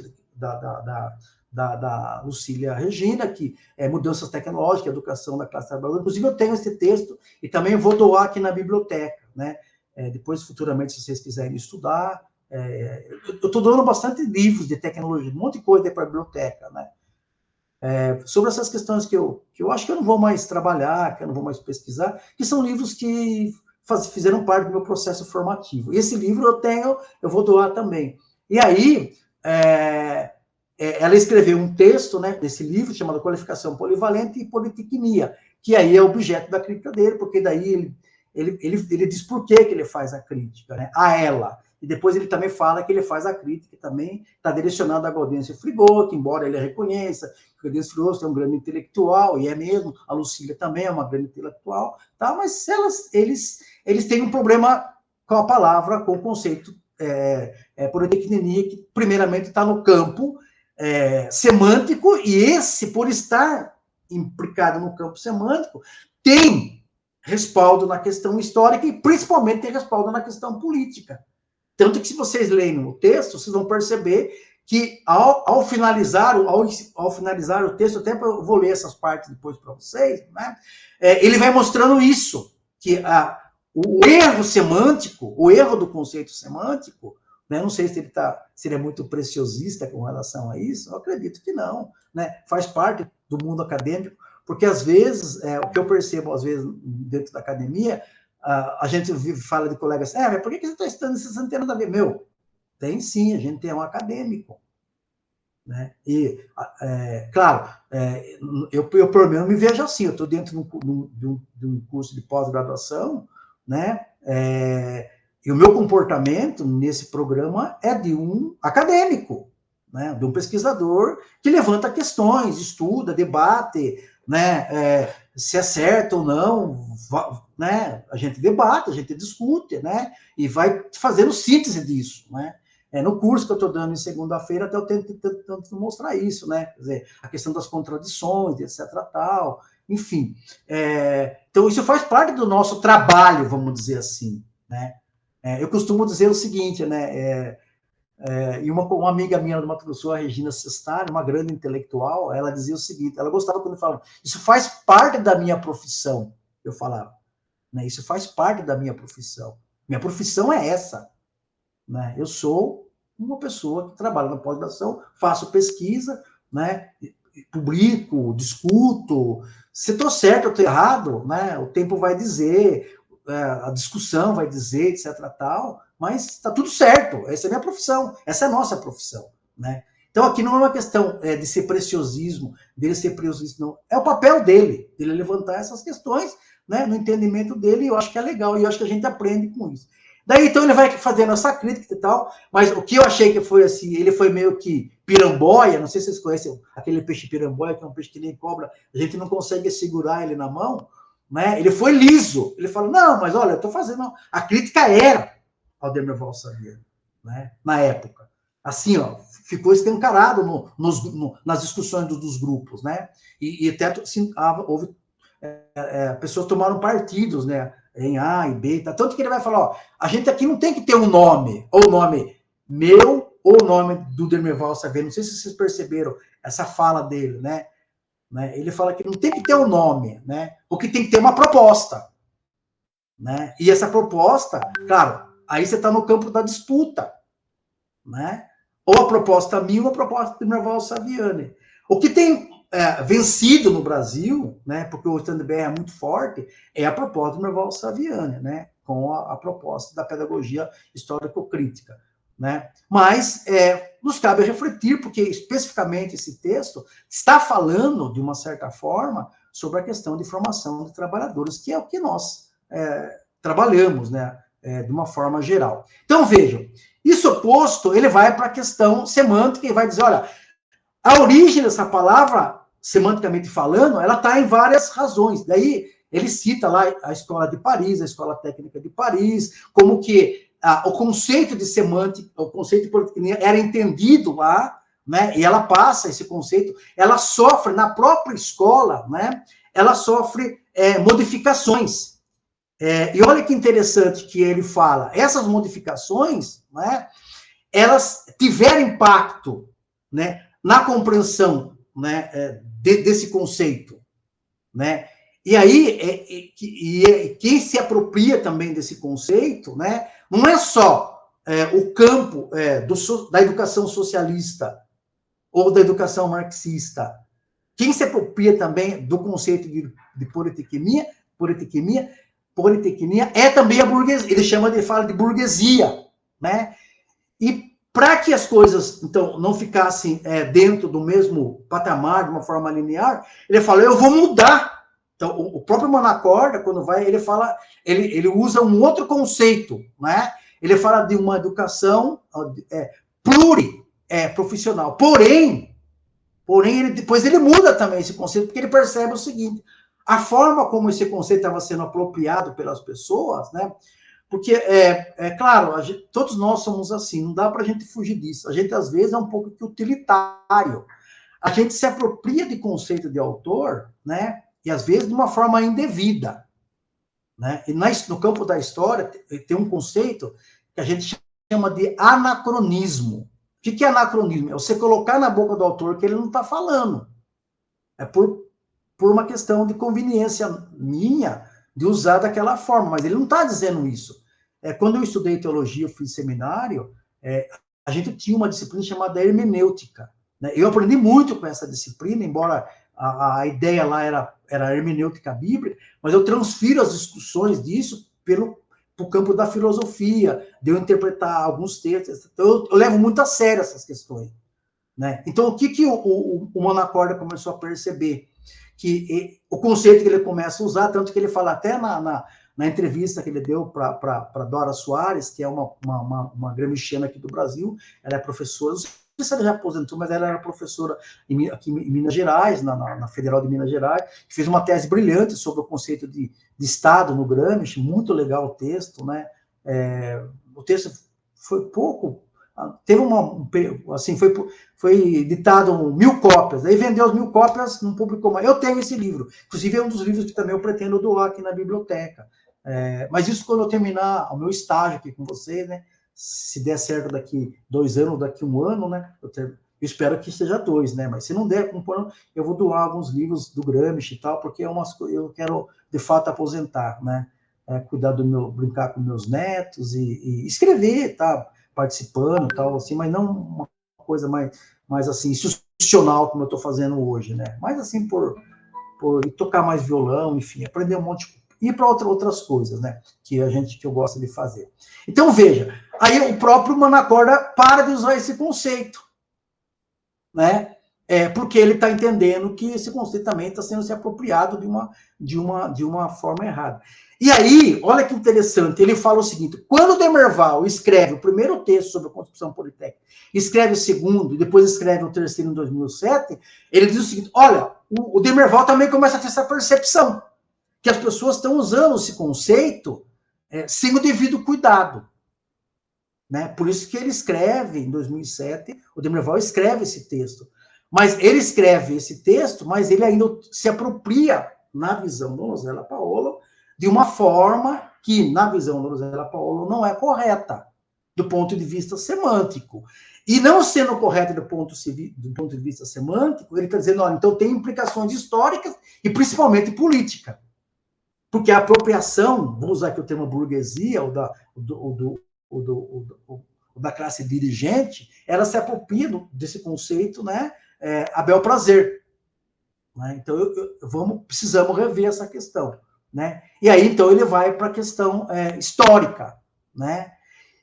da Lucília Regina, que é Mudanças Tecnológicas, Educação da Classe Trabalhadora. Inclusive, eu tenho esse texto e também vou doar aqui na biblioteca, né? Depois, futuramente, se vocês quiserem estudar, eu estou doando bastante livros de tecnologia, um monte de coisa para a biblioteca, né? Sobre essas questões que eu acho que eu não vou mais trabalhar, que eu não vou mais pesquisar, que são livros que fizeram parte do meu processo formativo. E esse livro eu vou doar também. E aí, ela escreveu um texto, né, desse livro, chamado Qualificação Polivalente e Politecnia, que aí é objeto da crítica dele, porque daí ele diz por que ele faz a crítica, né, a ela. E depois ele também fala que ele faz a crítica, também está direcionada a Gaudêncio Frigoto, embora ele reconheça que o Gaudêncio Frigoto é um grande intelectual, e é mesmo, a Lucília também é uma grande intelectual, tá? Mas eles têm um problema com a palavra, com o conceito politecnia, que primeiramente está no campo semântico, e esse, por estar implicado no campo semântico, tem respaldo na questão histórica e principalmente tem respaldo na questão política. Tanto que, se vocês lerem o texto, vocês vão perceber que, ao finalizar o texto, até eu vou ler essas partes depois para vocês, né? Ele vai mostrando isso, que o erro semântico, o erro do conceito semântico, né? Não sei se ele é muito preciosista com relação a isso, eu acredito que não, né? Faz parte do mundo acadêmico, porque, às vezes, o que eu percebo, às vezes, dentro da academia, a gente fala de colegas, mas por que você está estudando essas antenas da ver? Meu, tem sim, a gente é um acadêmico, né? E, claro, eu por mim, me vejo assim, eu estou dentro de um curso de pós-graduação, né? E o meu comportamento nesse programa é de um acadêmico, né? De um pesquisador que levanta questões, estuda, debate, né? Se é certo ou não, né? A gente debate, a gente discute, né? E vai fazendo síntese disso, né? No curso que eu estou dando em segunda-feira, até eu tento mostrar isso, né? Quer dizer, a questão das contradições, etc. Tal, enfim. Então, isso faz parte do nosso trabalho, vamos dizer assim, né? Eu costumo dizer o seguinte, né? E uma amiga minha do Mato Grosso do Sul, a Regina Sestari, uma grande intelectual, ela dizia o seguinte, ela gostava quando eu falava, isso faz parte da minha profissão, eu falava, né? Isso faz parte da minha profissão. Minha profissão é essa, né? Eu sou uma pessoa que trabalha na pós-graduação, faço pesquisa, né? Publico, discuto, se estou certo ou estou errado, né? O tempo vai dizer, a discussão vai dizer, etc. Tal, mas está tudo certo, essa é a minha profissão, essa é a nossa profissão, né? Então, aqui não é uma questão de ser preciosismo, dele ser preciosista, não. É o papel dele levantar essas questões, né, no entendimento dele, e eu acho que é legal, e eu acho que a gente aprende com isso. Daí, então, ele vai fazendo essa crítica e tal, mas o que eu achei que foi assim, ele foi meio que piramboia, não sei se vocês conhecem aquele peixe piramboia, que é um peixe que nem cobra, a gente não consegue segurar ele na mão, né? Ele foi liso, ele falou, não, mas olha, eu estou fazendo, a crítica era ao Demerval Saviano, né? Na época. Assim, ó, ficou escancarado nas discussões dos grupos, né? E até assim, houve pessoas tomaram partidos, né? Em A e B, tá? Tanto que ele vai falar, ó, a gente aqui não tem que ter um nome, ou o nome meu, ou o nome do Demerval Saviano. Não sei se vocês perceberam essa fala dele, né? Ele fala que não tem que ter um nome, né? O que tem que ter uma proposta, né? E essa proposta, claro, aí você está no campo da disputa, né? Ou a proposta minha ou a proposta do Demerval Saviano. O que tem vencido no Brasil, né, porque o Stand-BR é muito forte, é a proposta do Demerval Saviano, né, com a proposta da pedagogia histórico-crítica. né? Mas nos cabe refletir, porque especificamente esse texto está falando, de uma certa forma, sobre a questão de formação de trabalhadores, que é o que nós trabalhamos, né? De uma forma geral. Então, vejam, isso posto, ele vai para a questão semântica e vai dizer, olha, a origem dessa palavra, semanticamente falando, ela está em várias razões. Daí, ele cita lá a Escola de Paris, a Escola Técnica de Paris, como que o conceito de semântica, o conceito de politicania era entendido lá, né? E ela passa esse conceito, ela sofre, na própria escola, né? Ela sofre modificações. E olha que interessante que ele fala, essas modificações, né? Elas tiveram impacto, né? Na compreensão, né? Desse conceito, né? E aí, quem se apropria também desse conceito, né, não é só o campo da educação socialista ou da educação marxista. Quem se apropria também do conceito de politecnia é também a burguesia. Ele fala de burguesia, né? E para que as coisas, então, não ficassem dentro do mesmo patamar, de uma forma linear, ele fala, eu vou mudar. Então, o próprio Manacorda, quando vai, ele fala, ele usa um outro conceito, né? Ele fala de uma educação pluriprofissional. Porém, depois ele muda também esse conceito, porque ele percebe o seguinte, a forma como esse conceito estava sendo apropriado pelas pessoas, né? Porque, claro, todos nós somos assim, não dá para a gente fugir disso. A gente, às vezes, é um pouco utilitário. A gente se apropria de conceito de autor, né? E, às vezes, de uma forma indevida, né? E no campo da história, tem um conceito que a gente chama de anacronismo. O que é anacronismo? É você colocar na boca do autor que ele não está falando. É por uma questão de conveniência minha de usar daquela forma, mas ele não está dizendo isso. Quando eu estudei teologia, eu fiz seminário, a gente tinha uma disciplina chamada hermenêutica, né? Eu aprendi muito com essa disciplina, embora a ideia lá era a hermenêutica bíblica, mas eu transfiro as discussões disso para o campo da filosofia, de eu interpretar alguns textos. Então, eu levo muito a sério essas questões, né? Então, o que o Manacorda começou a perceber? Que o conceito que ele começa a usar, tanto que ele fala até na entrevista que ele deu para Dora Soares, que é uma gramichiana aqui do Brasil, ela é professora, não sei se ela já aposentou, mas ela era professora aqui em Minas Gerais, na Federal de Minas Gerais, que fez uma tese brilhante sobre o conceito de Estado no Gramsci, muito legal o texto, né? O texto foi pouco... Teve assim, foi ditado 1.000 cópias, aí vendeu as 1.000 cópias, não publicou mais. Eu tenho esse livro, inclusive é um dos livros que também eu pretendo doar aqui na biblioteca. Mas isso quando eu terminar o meu estágio aqui com vocês, né? Se der certo daqui 2 anos, daqui 1 ano, né? Eu espero que seja 2, né? Mas se não der, eu vou doar alguns livros do Gramsci e tal, porque eu quero, de fato, aposentar, né? Cuidar brincar com meus netos e escrever, tá? Participando e tal, assim, mas não uma coisa mais assim, institucional, como eu estou fazendo hoje, né? Mas assim, por tocar mais violão, enfim, aprender um monte, e para outras coisas, né? Que eu gosto de fazer. Então, veja, aí o próprio Manacorda para de usar esse conceito, né? Porque ele está entendendo que esse conceito também está sendo se apropriado de uma forma errada. E aí, olha que interessante, ele fala o seguinte, quando o Demerval escreve o primeiro texto sobre a Constituição Politécnica, escreve o segundo, e depois escreve o terceiro em 2007, ele diz o seguinte, olha, o Demerval também começa a ter essa percepção, que as pessoas estão usando esse conceito sem o devido cuidado. Né? Por isso que ele escreve, em 2007, o Demerval escreve esse texto. Mas ele escreve esse texto, mas ele ainda se apropria, na visão do Rosella Paolo, de uma forma que, na visão do Rosella Paolo, não é correta, do ponto de vista semântico. E não sendo correta do ponto de vista semântico, ele está dizendo, olha, então tem implicações históricas e principalmente política. Porque a apropriação, vou usar aqui o termo burguesia, da classe dirigente, ela se apropria desse conceito, né, a bel prazer. Né? Então, precisamos rever essa questão. Né? E aí, então, ele vai para a questão histórica. Né?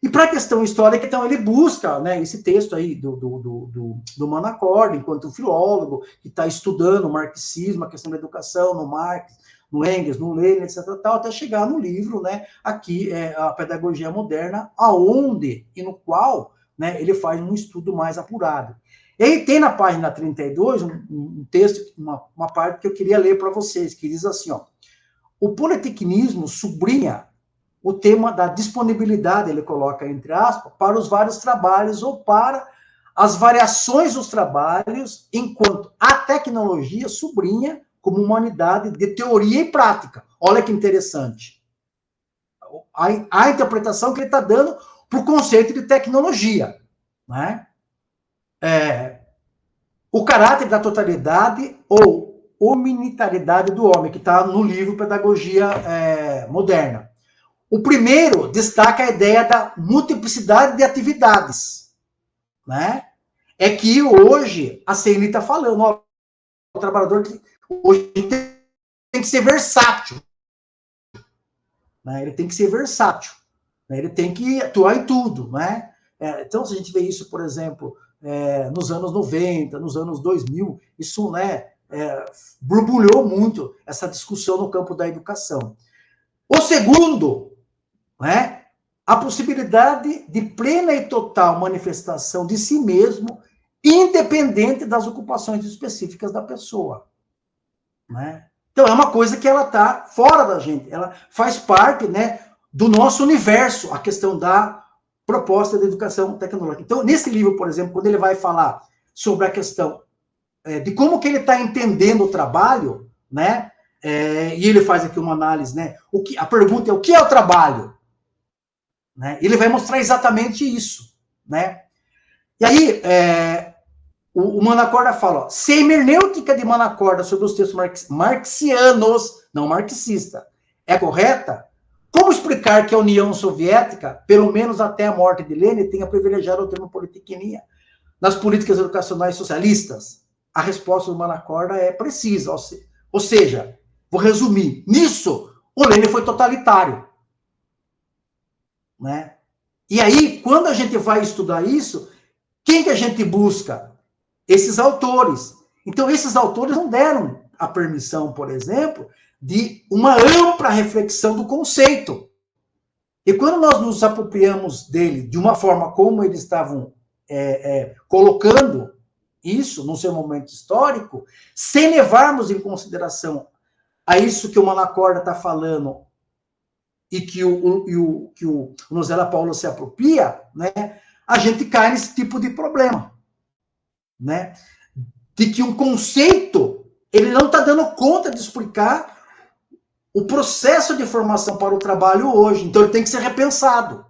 E para a questão histórica, então, ele busca, né, esse texto aí do Manacor, enquanto filólogo, que está estudando o marxismo, a questão da educação, no Marx, no Engels, no Lenin, etc., tal, até chegar no livro, né, aqui, a Pedagogia Moderna, aonde e no qual, né, ele faz um estudo mais apurado. E aí tem na página 32 um texto, uma parte que eu queria ler para vocês, que diz assim, ó, o politecnismo sublinha o tema da disponibilidade, ele coloca entre aspas, para os vários trabalhos ou para as variações dos trabalhos, enquanto a tecnologia sublinha como uma unidade de teoria e prática. Olha que interessante. A interpretação que ele está dando para o conceito de tecnologia. Né? O caráter da totalidade ou hominidade do homem, que está no livro Pedagogia Moderna. O primeiro destaca a ideia da multiplicidade de atividades, né? É que hoje a CNI está falando, ó, o trabalhador hoje tem que ser versátil, né? Ele tem que ser versátil, né? Ele tem que atuar em tudo, né? Então, se a gente vê isso, por exemplo, nos anos 90, nos anos 2000, isso, né, borbulhou muito essa discussão no campo da educação. O segundo, né, a possibilidade de plena e total manifestação de si mesmo, independente das ocupações específicas da pessoa. Né? Então, é uma coisa que ela está fora da gente, ela faz parte, né, do nosso universo, a questão da proposta de educação tecnológica. Então, nesse livro, por exemplo, quando ele vai falar sobre a questão de como que ele está entendendo o trabalho, né, e ele faz aqui uma análise, né, a pergunta é, o que é o trabalho? Né? Ele vai mostrar exatamente isso. Né? E aí, o Manacorda fala, ó, se a hermenêutica de Manacorda sobre os textos marxianos, não marxista, é correta, como explicar que a União Soviética, pelo menos até a morte de Lenin, tenha privilegiado o termo politecnia nas políticas educacionais socialistas? A resposta do Manacorda é precisa, ou seja, vou resumir, nisso o Lenin foi totalitário. Né? E aí, quando a gente vai estudar isso, quem que a gente busca? Esses autores. Então, esses autores não deram a permissão, por exemplo, de uma ampla reflexão do conceito. E quando nós nos apropriamos dele de uma forma como eles estavam colocando isso no seu momento histórico, sem levarmos em consideração a isso que o Manacorda está falando e que o Nozella Paulo se apropria, né, a gente cai nesse tipo de problema. Né? De que um conceito, ele não está dando conta de explicar o processo de formação para o trabalho hoje. Então, ele tem que ser repensado.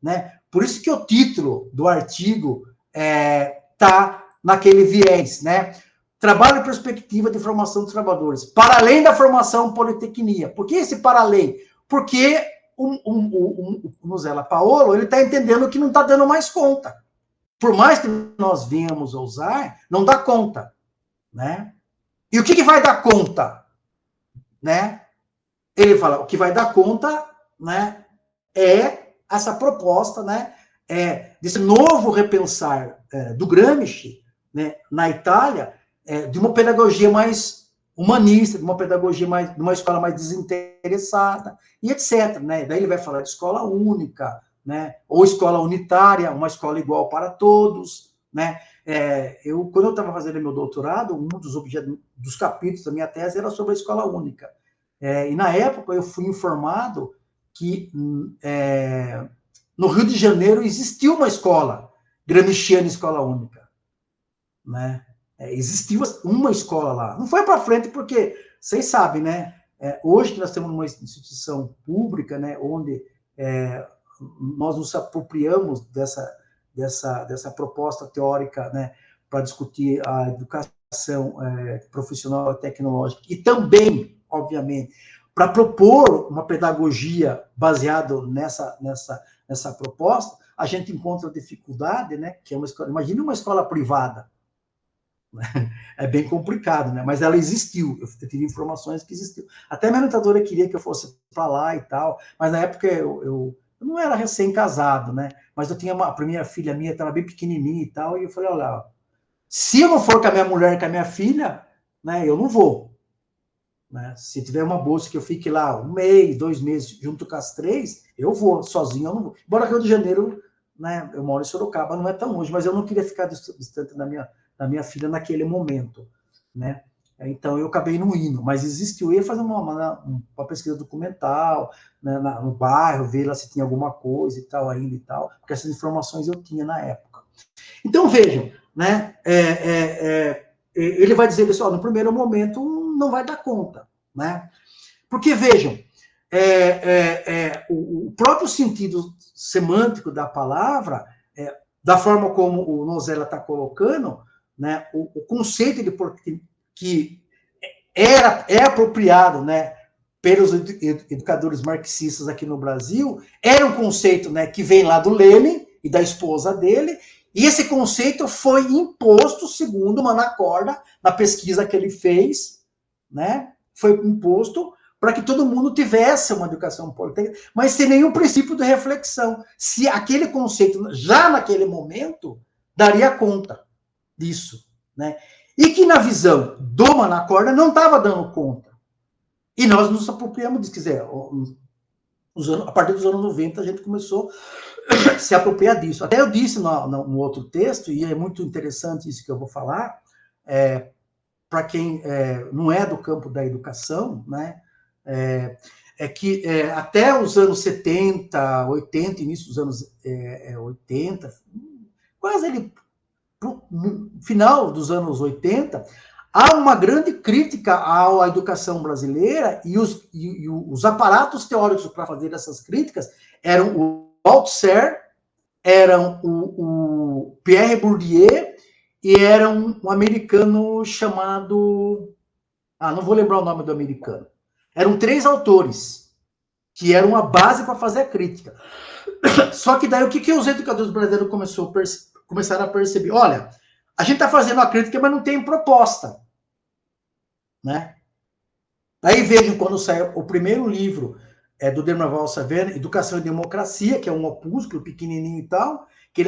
Né? Por isso que o título do artigo está naquele viés, né? Trabalho e perspectiva de formação dos trabalhadores, para além da formação politecnia. Por que esse para além? Porque o Nozella Paulo, ele está entendendo que não está dando mais conta. Por mais que nós venhamos a usar, não dá conta. Né? E o que vai dar conta? Né? Ele fala, o que vai dar conta, né, é essa proposta, né, desse novo repensar do Gramsci, né, na Itália, de uma pedagogia mais humanista, de uma pedagogia mais, de uma escola mais desinteressada, e etc. Né? Daí ele vai falar de escola única, né, ou escola unitária, uma escola igual para todos. Né? Quando eu estava fazendo meu doutorado, um dos capítulos da minha tese era sobre a escola única. E na época eu fui informado que no Rio de Janeiro existiu uma escola gramsciana, escola única. Né? Existiu uma escola lá. Não foi para frente porque, vocês sabem, né? Hoje que nós temos uma instituição pública, né, onde nós nos apropriamos dessa proposta teórica, né, para discutir a educação profissional e tecnológica, e também, obviamente, para propor uma pedagogia baseada nessa proposta, a gente encontra dificuldade, né, que é uma escola, imagine uma escola privada, é bem complicado, né? Mas ela existiu, eu tive informações que existiu. Até a minha orientadora queria que eu fosse para lá e tal, mas na época eu Eu não era recém-casado, né? Mas eu tinha a primeira filha minha, estava bem pequenininha e tal, e eu falei, olha, se eu não for com a minha mulher, com a minha filha, né, eu não vou. Né? Se tiver uma bolsa que eu fique lá 1 mês, 2 meses, junto com as 3, eu vou, sozinho eu não vou. Embora Rio de Janeiro, né, eu moro em Sorocaba, não é tão longe, mas eu não queria ficar distante da minha filha naquele momento, né? Então eu acabei não indo, mas existiu, eu ia fazer uma pesquisa documental, né, no bairro, ver lá se tinha alguma coisa e tal ainda e tal, porque essas informações eu tinha na época. Então vejam, né, ele vai dizer, pessoal, no primeiro momento não vai dar conta, né? Porque vejam, o próprio sentido semântico da palavra, da forma como o Nozella está colocando, né, o conceito de que é apropriado, né, pelos educadores marxistas aqui no Brasil, era um conceito, né, que vem lá do Lenin e da esposa dele, e esse conceito foi imposto, segundo Manacorda, na pesquisa que ele fez, né, foi imposto para que todo mundo tivesse uma educação politécnica, mas sem nenhum princípio de reflexão. Se aquele conceito, já naquele momento, daria conta disso, né? E que na visão do Manacorda não estava dando conta. E nós nos apropriamos disso, quer dizer, a partir dos anos 90 a gente começou a se apropriar disso. Até eu disse no outro texto, e é muito interessante isso que eu vou falar, para quem não é do campo da educação, né, que até os anos 70, 80, início dos anos 80, quase ali, no final dos anos 80, há uma grande crítica à educação brasileira e os aparatos teóricos para fazer essas críticas eram o Althusser, eram o Pierre Bourdieu e era um americano chamado... não vou lembrar o nome do americano. Eram 3 autores que eram a base para fazer a crítica. Só que daí o que os educadores brasileiros começaram a perceber? Olha, a gente está fazendo a crítica, mas não tem proposta. Né? Aí vejam quando saiu o primeiro livro do Dermaval Saverne, Educação e Democracia, que é um opúsculo pequenininho e tal, que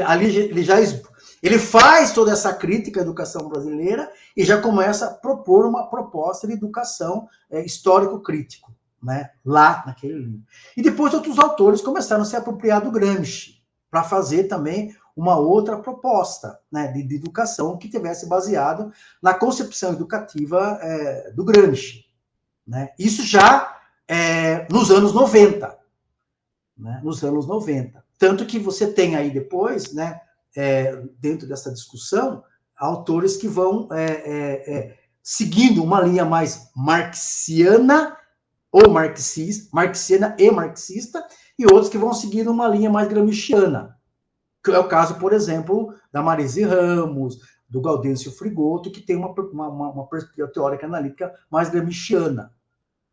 ele faz toda essa crítica à educação brasileira e já começa a propor uma proposta de educação histórico-crítico, né? Lá naquele livro. E depois outros autores começaram a se apropriar do Gramsci para fazer também uma outra proposta, né, de educação que tivesse baseado na concepção educativa do Gramsci. Né? Isso já nos anos 90. Né? Nos anos 90. Tanto que você tem aí depois, né, dentro dessa discussão, autores que vão seguindo uma linha mais marxiana ou marxiana e marxista, e outros que vão seguindo uma linha mais gramsciana. Que é o caso, por exemplo, da Marise Ramos, do Gaudêncio Frigoto, que tem uma perspectiva teórica analítica mais gramsciana,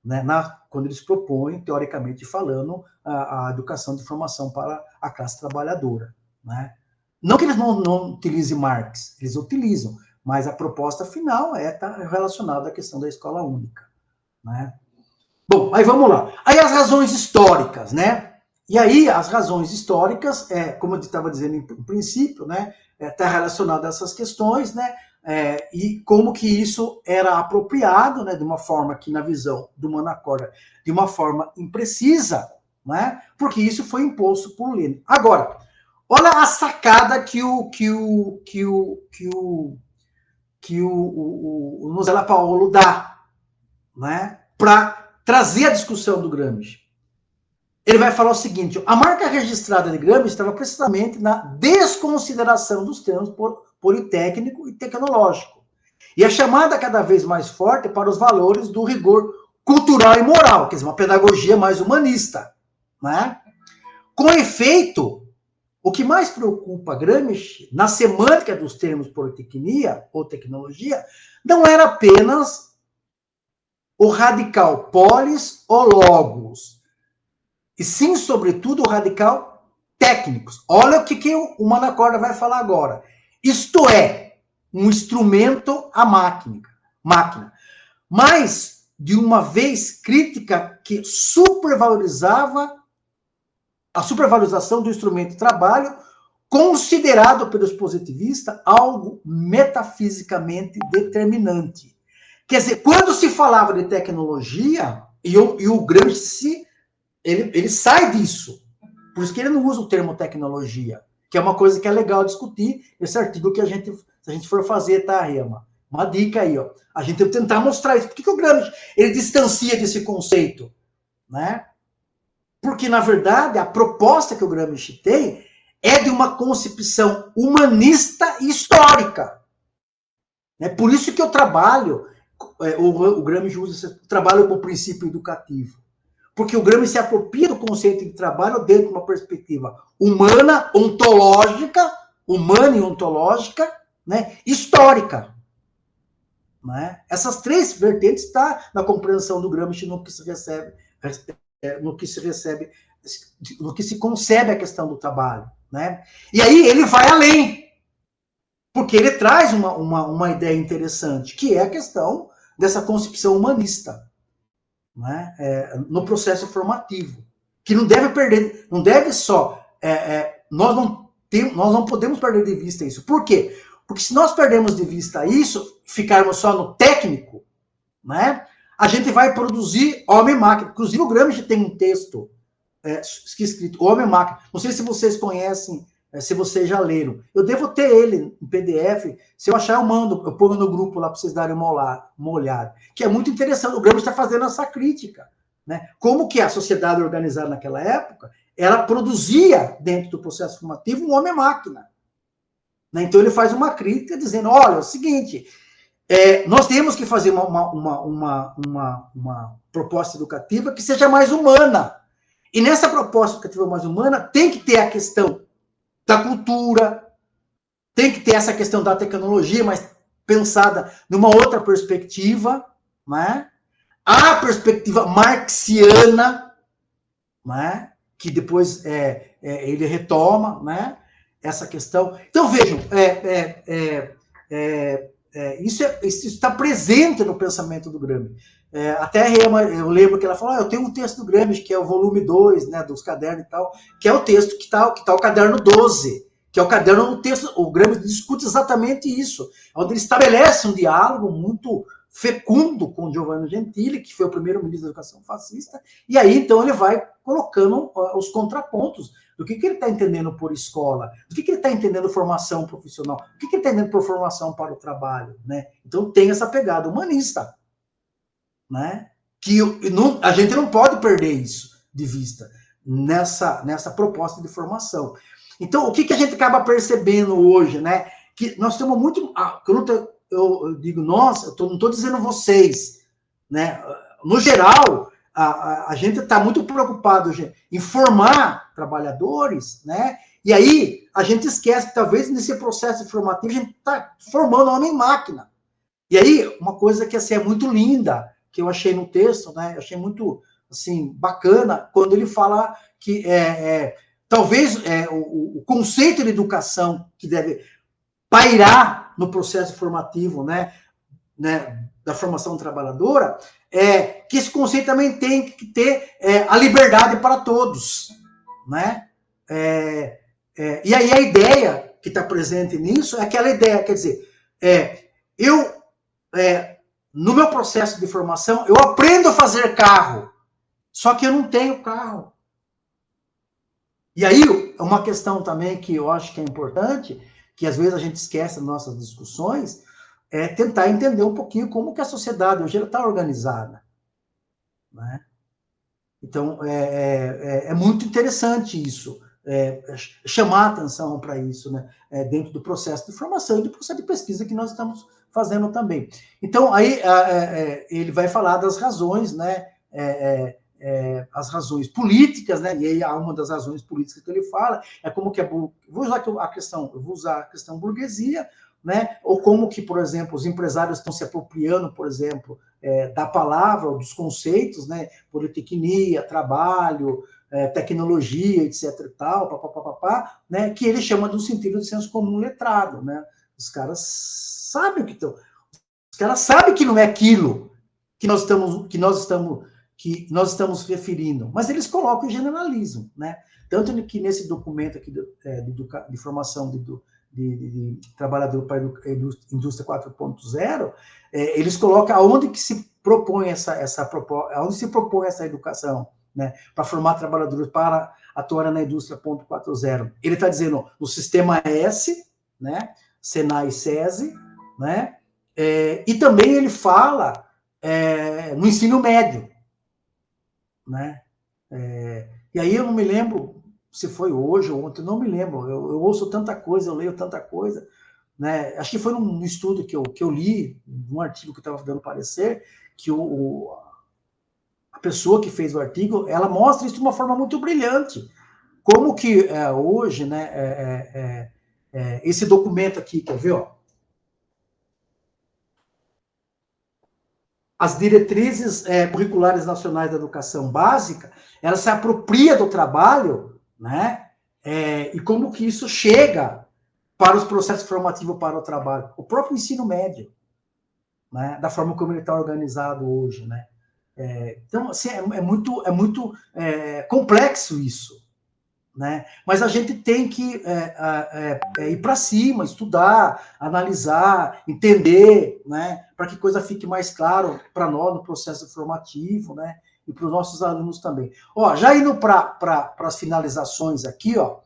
né, quando eles propõem, teoricamente falando, a educação de formação para a classe trabalhadora. Né? Não que eles não utilizem Marx, eles utilizam, mas a proposta final está relacionada à questão da escola única. Né? Bom, aí vamos lá. Aí as razões históricas, né? E aí as razões históricas, como eu estava dizendo no princípio, né, está relacionado a essas questões, né? E como que isso era apropriado, né, de uma forma que, na visão do Manacorda, de uma forma imprecisa, né, porque isso foi imposto por Lenin. Agora, olha a sacada que o Nozella Paolo dá, né, para trazer a discussão do Gramsci. Ele vai falar o seguinte: a marca registrada de Gramsci estava precisamente na desconsideração dos termos politécnico e tecnológico, e a chamada cada vez mais forte para os valores do rigor cultural e moral, quer dizer, uma pedagogia mais humanista. Né? Com efeito, o que mais preocupa Gramsci, na semântica dos termos politecnia ou tecnologia, não era apenas o radical polis ou logos, e sim, sobretudo, o radical técnicos. Olha o que o Manacorda vai falar agora. Isto é, um instrumento à máquina. Mas, de uma vez, crítica que supervalorizava a supervalorização do instrumento de trabalho, considerado pelos positivistas algo metafisicamente determinante. Quer dizer, quando se falava de tecnologia, e o Gramsci, ele sai disso. Por isso que ele não usa o termo tecnologia, que é uma coisa que é legal discutir, esse artigo que se a gente for fazer, tá, Rema? Uma dica aí, ó. A gente tem que tentar mostrar isso. Por que o Gramsci ele distancia desse conceito? Né? Porque, na verdade, a proposta que o Gramsci tem é de uma concepção humanista e histórica. É por isso que eu trabalho, o Gramsci usa esse trabalho com o princípio educativo. Porque o Gramsci se apropria do conceito de trabalho dentro de uma perspectiva humana, ontológica, né, histórica. Né? Essas três vertentes estão na compreensão do Gramsci no que se concebe a questão do trabalho. Né? E aí ele vai além, porque ele traz uma ideia interessante, que é a questão dessa concepção humanista, né? No processo formativo, que não deve perder, não deve só, nós não podemos perder de vista isso. Por quê? Porque se nós perdermos de vista isso, ficarmos só no técnico, né? A gente vai produzir homem-máquina. Inclusive o Gramsci tem um texto escrito Homem-Máquina. Não sei se vocês conhecem, se vocês já leram. Eu devo ter ele em PDF. Se eu achar, eu mando, eu ponho no grupo lá para vocês darem uma olhada. Que é muito interessante. O Gramsci está fazendo essa crítica. Né? Como que a sociedade organizada naquela época, ela produzia, dentro do processo formativo, um homem-máquina. Né? Então ele faz uma crítica dizendo, olha, é o seguinte, nós temos que fazer uma proposta educativa que seja mais humana. E nessa proposta educativa mais humana tem que ter a questão da cultura, tem que ter essa questão da tecnologia, mas pensada numa outra perspectiva, né? A perspectiva marxiana, né? Que depois ele retoma, né? Essa questão. Então, vejam, isso está presente no pensamento do Gramsci. Até eu lembro que ela falou, eu tenho um texto do Gramsci, que é o volume 2, né, dos cadernos e tal, que é o texto que tá o caderno 12, que é o caderno do texto, o Gramsci discute exatamente isso, onde ele estabelece um diálogo muito fecundo com Giovanni Gentili, que foi o primeiro ministro da Educação fascista, e aí, então, ele vai colocando os contrapontos do que ele está entendendo por escola, do que ele está entendendo formação profissional, do que ele está entendendo por formação para o trabalho, né? Então, tem essa pegada humanista, né? Que a gente não pode perder isso de vista nessa proposta de formação. Então, o que a gente acaba percebendo hoje, né? Que nós temos muito... Eu digo nós, eu não estou dizendo vocês, né? No geral, a gente está muito preocupado em formar trabalhadores, né? E aí a gente esquece que talvez nesse processo formativo a gente está formando homem-máquina. E aí, uma coisa que assim, é muito linda, que eu achei no texto, né? Eu achei muito assim, bacana, quando ele fala que talvez o conceito de educação que deve pairar no processo formativo, né, da formação trabalhadora, que esse conceito também tem que ter a liberdade para todos, né? E aí a ideia que está presente nisso é aquela ideia, quer dizer, no meu processo de formação, eu aprendo a fazer carro, só que eu não tenho carro. E aí, uma questão também que eu acho que é importante, que às vezes a gente esquece nas nossas discussões, é tentar entender um pouquinho como que a sociedade hoje está organizada. Né? Então, é muito interessante isso, chamar a atenção para isso, né? Dentro do processo de formação e do processo de pesquisa que nós estamos fazendo também. Então, aí ele vai falar das razões, né? As razões políticas, né? E aí há uma das razões políticas que ele fala, como que vou usar a questão burguesia, né? Ou como que, por exemplo, os empresários estão se apropriando, por exemplo, da palavra, dos conceitos, né? Politecnia, trabalho, tecnologia, etc. e tal, né? Que ele chama do sentido de senso comum letrado, né? Os caras sabem o que estão. Os caras sabem que não é aquilo que nós estamos que nós estamos referindo, mas eles colocam e generalizam, né? Tanto que nesse documento aqui de formação de trabalhador para a indústria 4.0, eles colocam aonde que se propõe aonde se propõe essa educação, né? Para formar trabalhadores para atuar na indústria 4.0. Ele está dizendo no sistema S, né? Senai e SESI, né? E também ele fala no ensino médio, né? E aí eu não me lembro se foi hoje ou ontem, não me lembro. Eu ouço tanta coisa, eu leio tanta coisa, né? Acho que foi num estudo que eu li, num artigo que eu estava dando parecer, que a pessoa que fez o artigo, ela mostra isso de uma forma muito brilhante. Como que hoje, né, esse documento aqui, quer ver, ó? As diretrizes curriculares nacionais da educação básica, ela se apropria do trabalho, né? E como que isso chega para os processos formativos para o trabalho. O próprio ensino médio, né? Da forma como ele está organizado hoje, né? Então, assim, é muito complexo isso, né? Mas a gente tem que ir para cima, estudar, analisar, entender, né? Para que a coisa fique mais claro para nós no processo formativo, né? E para os nossos alunos também. Ó, já indo para as finalizações aqui, ó,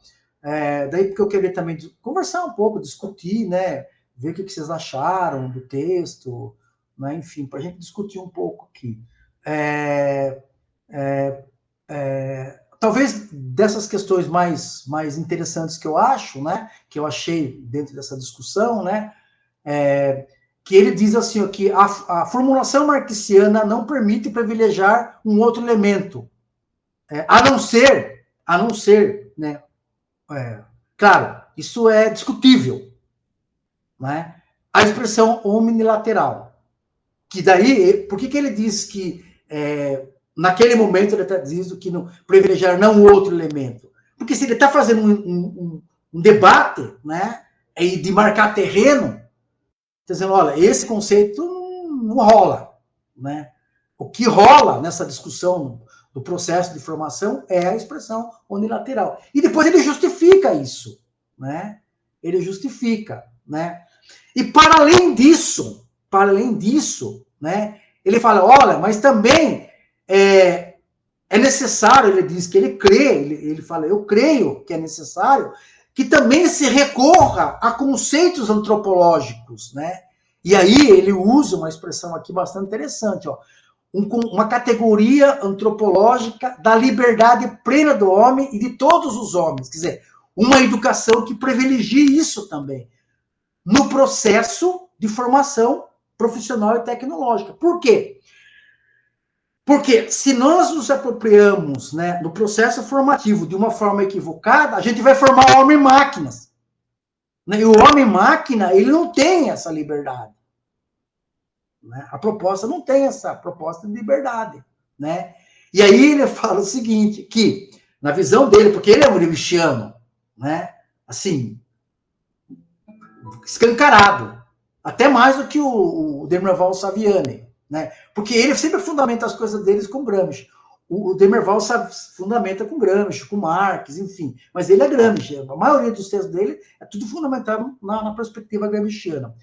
daí porque eu queria também conversar um pouco, discutir, né? Ver o que vocês acharam do texto, né? Enfim, para a gente discutir um pouco aqui. Talvez dessas questões mais interessantes que eu acho, né, que eu achei dentro dessa discussão, né, que ele diz assim, ó, que a formulação marxiana não permite privilegiar um outro elemento, a não ser, né, claro, isso é discutível, né, a expressão omnilateral, que daí, por que ele diz que naquele momento ele está dizendo que não privilegiar não outro elemento? Porque se ele está fazendo um debate, né, de marcar terreno, está dizendo, olha, esse conceito não rola, né? O que rola nessa discussão do processo de formação é a expressão unilateral. E depois ele justifica isso, né? Ele justifica, né? E para além disso, né, ele fala, olha, mas também é necessário, ele diz que ele crê, ele fala, eu creio que é necessário que também se recorra a conceitos antropológicos, né? E aí ele usa uma expressão aqui bastante interessante, ó, uma categoria antropológica da liberdade plena do homem e de todos os homens, quer dizer, uma educação que privilegie isso também, no processo de formação profissional e tecnológica. Por quê? Porque se nós nos apropriamos, né, no processo formativo de uma forma equivocada, a gente vai formar homem-máquinas. E o homem-máquina, ele não tem essa liberdade. Né? A proposta não tem essa proposta de liberdade. Né? E aí ele fala o seguinte, que, na visão dele, porque ele é muribichiano, né, assim, escancarado, até mais do que o Demerval Saviani, né? Porque ele sempre fundamenta as coisas deles com Gramsci. O Demerval fundamenta com Gramsci, com Marx, enfim. Mas ele é Gramsci. A maioria dos textos dele é tudo fundamentado na perspectiva gramsciana.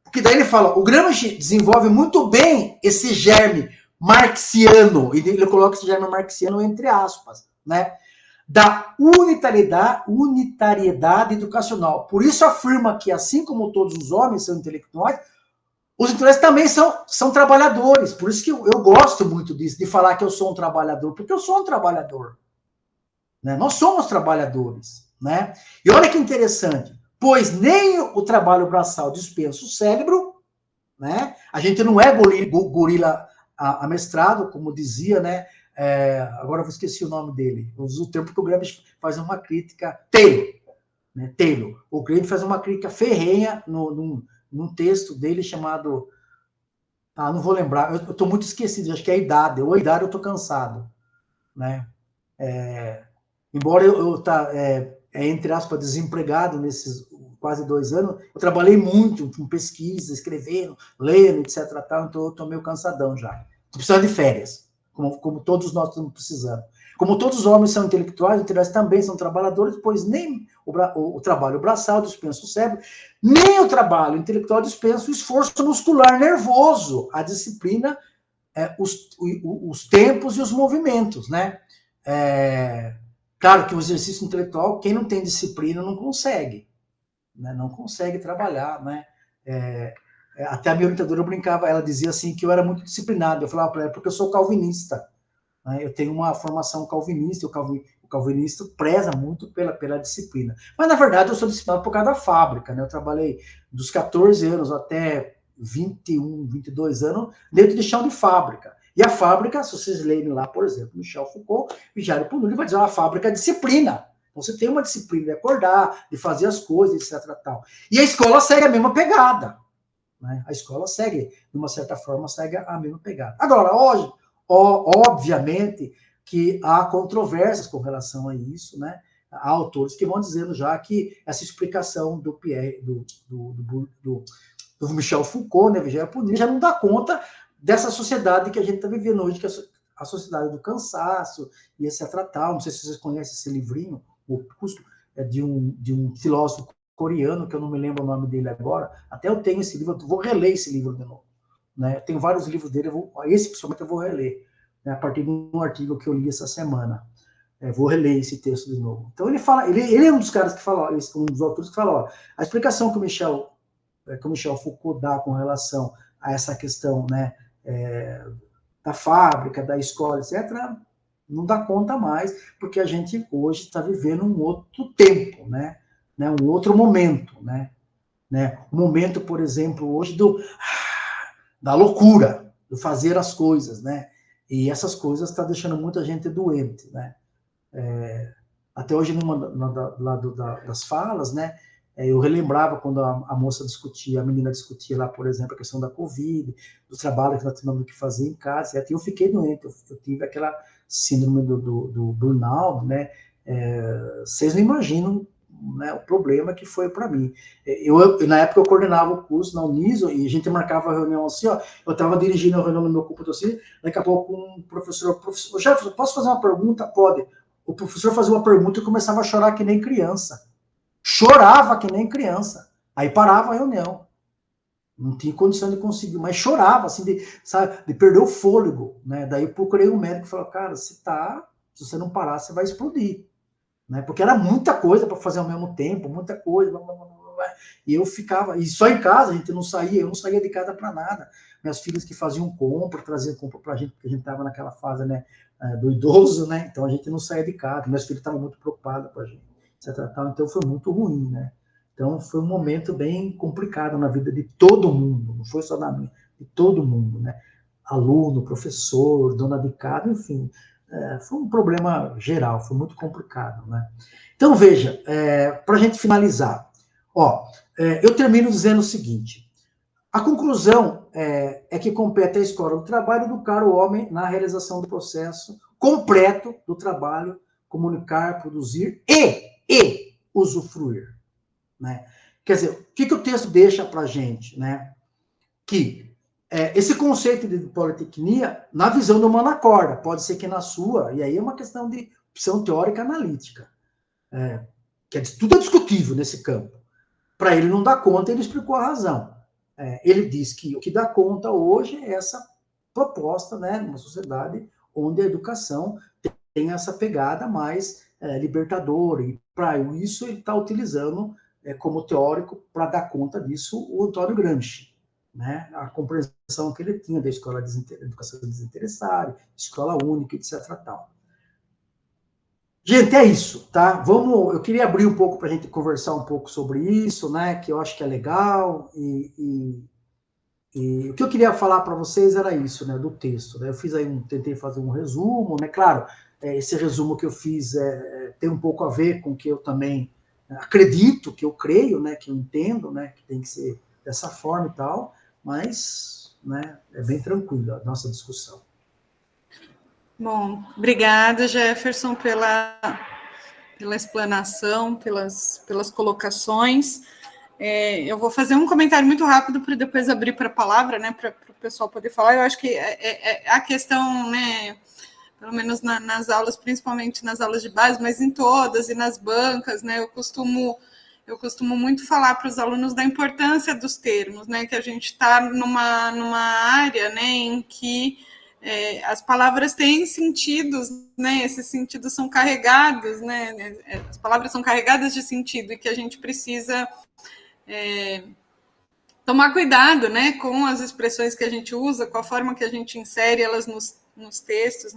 Porque daí ele fala, o Gramsci desenvolve muito bem esse germe marxiano, e ele coloca esse germe marxiano entre aspas, né? Da unitariedade educacional. Por isso afirma que, assim como todos os homens são intelectuais, os intelectuais também são trabalhadores. Por isso que eu gosto muito disso, de falar que eu sou um trabalhador, porque eu sou um trabalhador. Né? Nós somos trabalhadores. Né? E olha que interessante, pois nem o trabalho braçal dispensa o cérebro, né? A gente não é gorila amestrado, como dizia, né? Agora eu esqueci o nome dele. Eu uso o termo porque o Gramsci faz uma crítica. Taylor. Né? Taylor. O Gramsci faz uma crítica ferrenha num texto dele chamado. Não vou lembrar. Eu estou muito esquecido. Acho que é a idade. Ou a idade eu estou cansado. Né? Embora eu tá, entre aspas, desempregado nesses quase 2 anos, eu trabalhei muito com pesquisa, escrevendo, lendo, etc. Tal, então eu estou meio cansadão já. Estou precisando de férias. como todos nós estamos precisando. Como todos os homens são intelectuais também são trabalhadores, pois nem o trabalho braçal dispensa o cérebro, nem o trabalho intelectual dispensa o esforço muscular nervoso, a disciplina, os tempos e os movimentos, né? Claro que o exercício intelectual, quem não tem disciplina não consegue, né? Não consegue trabalhar, né? Até a minha orientadora brincava, ela dizia assim que eu era muito disciplinado. Eu falava para ela, porque eu sou calvinista, né? Eu tenho uma formação calvinista, o calvinista preza muito pela disciplina. Mas, na verdade, eu sou disciplinado por causa da fábrica, né? Eu trabalhei dos 14 anos até 21, 22 anos dentro de chão de fábrica. E a fábrica, se vocês lerem lá, por exemplo, Michel Foucault, Vigiário por ele vai dizer, a fábrica é disciplina. Você tem uma disciplina de acordar, de fazer as coisas, etc. Tal. E a escola segue a mesma pegada. Né? A escola segue, de uma certa forma, segue a mesma pegada. Agora, hoje, obviamente que há controvérsias com relação a isso, né? Há autores que vão dizendo já que essa explicação do Pierre, do Michel Foucault, né, Vigiário por já não dá conta dessa sociedade que a gente está vivendo hoje, que é a sociedade do cansaço e etc. Tal. Não sei se vocês conhecem esse livrinho, O Custo, de um filósofo coreano, que eu não me lembro o nome dele agora. Até eu tenho esse livro, eu vou reler esse livro de novo. Né? Eu tenho vários livros dele, esse principalmente eu vou reler, né, a partir de um artigo que eu li essa semana. Vou reler esse texto de novo. Então ele fala, ele é um dos caras que fala, um dos autores que fala, ó, a explicação que o Michel Foucault dá com relação a essa questão, né, da fábrica, da escola, etc., não dá conta mais, porque a gente hoje está vivendo um outro tempo, né, um outro momento, né, um momento, por exemplo, hoje da loucura, do fazer as coisas, né, e essas coisas estão deixando muita gente doente, né. Até hoje, das falas, né, eu relembrava quando a moça discutia, a menina discutia lá, por exemplo, a questão da Covid, do trabalho que nós tínhamos que fazer em casa, e até eu fiquei doente, eu tive aquela síndrome do burnout, né, vocês não imaginam, né, o problema que foi para mim. Na época, eu coordenava o curso na Uniso, e a gente marcava a reunião assim, ó, eu estava dirigindo a reunião no meu computador assim, daqui a pouco um professor, Jefferson, posso fazer uma pergunta? Pode. O professor fazia uma pergunta e começava a chorar que nem criança. Chorava que nem criança. Aí parava a reunião. Não tinha condição de conseguir, mas chorava, assim, de perder o fôlego, né? Daí eu procurei um médico e falou, cara, se você não parar, você vai explodir. Né? Porque era muita coisa para fazer ao mesmo tempo, muita coisa. Blá, blá, blá, blá. E eu ficava, e só em casa, a gente não saía, eu não saía de casa para nada. Minhas filhas que faziam compra, traziam compra para a gente, porque a gente estava naquela fase, né, do idoso, né? Então a gente não saía de casa, meus filhos estavam muito preocupados com a gente, etc. Então foi muito ruim, né? Então foi um momento bem complicado na vida de todo mundo, não foi só da minha, de todo mundo, né? Aluno, professor, dona de casa, enfim. Foi um problema geral, foi muito complicado, né? Então, veja, para a gente finalizar, eu termino dizendo o seguinte, a conclusão é que compete à escola do trabalho educar o homem na realização do processo completo do trabalho, comunicar, produzir e usufruir, né? Quer dizer, o que o texto deixa para a gente, né? Que esse conceito de politecnia, na visão do Manacorda, pode ser que na sua, e aí é uma questão de opção teórica analítica, que tudo é discutível nesse campo. Para ele não dar conta, ele explicou a razão. Ele diz que o que dá conta hoje é essa proposta, né, numa sociedade onde a educação tem essa pegada mais libertadora, e para isso ele está utilizando como teórico, para dar conta disso, o Antônio Gramsci. Né, a compreensão que ele tinha da escola de educação desinteressada, escola única, etc. Tal. Gente, é isso, tá? Eu queria abrir um pouco para a gente conversar um pouco sobre isso, né? Que eu acho que é legal e o que eu queria falar para vocês era isso, né? Do texto, né? Eu fiz aí tentei fazer um resumo, né? Claro, esse resumo que eu fiz tem um pouco a ver com o que eu também acredito, que eu creio, né? Que eu entendo, né? Que tem que ser dessa forma e tal. Mas, né, é bem tranquila a nossa discussão.
Bom, obrigada, Jefferson, pela explanação, pelas colocações. Eu vou fazer um comentário muito rápido para depois abrir para a palavra, né, para o pessoal poder falar. Eu acho que a questão, né, pelo menos nas aulas, principalmente nas aulas de base, mas em todas e nas bancas, né? Eu costumo muito falar para os alunos da importância dos termos, né? Que a gente está numa área, né, em que as palavras têm sentidos, né? Esses sentidos são carregados, né? As palavras são carregadas de sentido e que a gente precisa tomar cuidado, né, com as expressões que a gente usa, com a forma que a gente insere elas nos textos,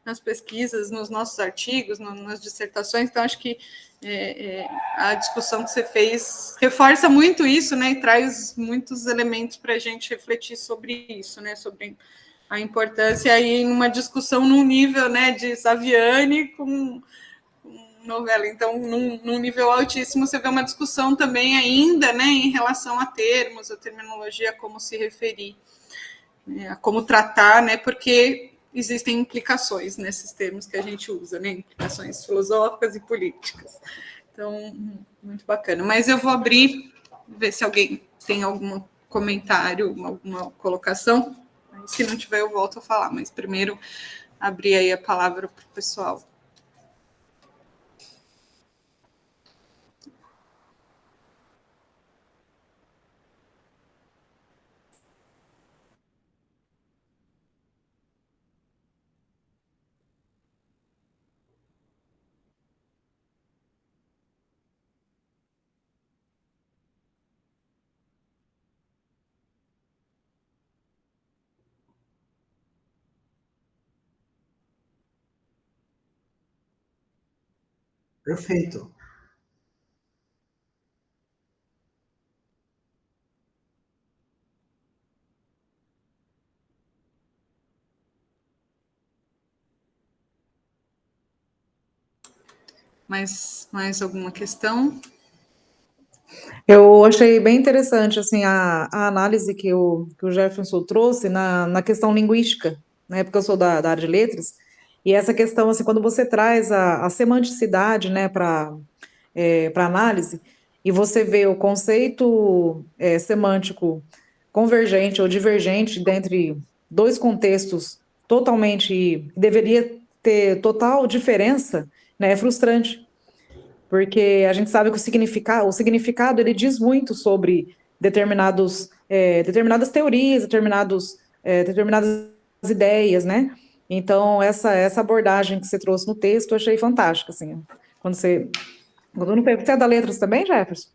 nas pesquisas, nos nossos artigos, nas dissertações. Então, acho que a discussão que você fez reforça muito isso, né, e traz muitos elementos para a gente refletir sobre isso, né, sobre a importância aí numa discussão num nível, né, de Saviani com novela. Então, num nível altíssimo, você vê uma discussão também ainda, né, em relação a termos, a terminologia, como se referir, né, a como tratar, né, porque existem implicações nesses termos que a gente usa, né, implicações filosóficas e políticas. Então, muito bacana. Mas eu vou abrir, ver se alguém tem algum comentário, alguma colocação. Se não tiver, eu volto a falar, mas primeiro abrir aí a palavra para o pessoal.
Perfeito.
Mais alguma questão?
Eu achei bem interessante assim a análise que o Jefferson trouxe na questão linguística, né? Porque eu sou da área de letras, e essa questão, assim, quando você traz a semanticidade, né, para análise, e você vê o conceito semântico convergente ou divergente dentre dois contextos totalmente, deveria ter total diferença, né, é frustrante, porque a gente sabe que o significado ele diz muito sobre determinadas teorias, determinadas ideias, né? Então, essa abordagem que você trouxe no texto, eu achei fantástica, assim. Quando não você é da letras também, Jefferson?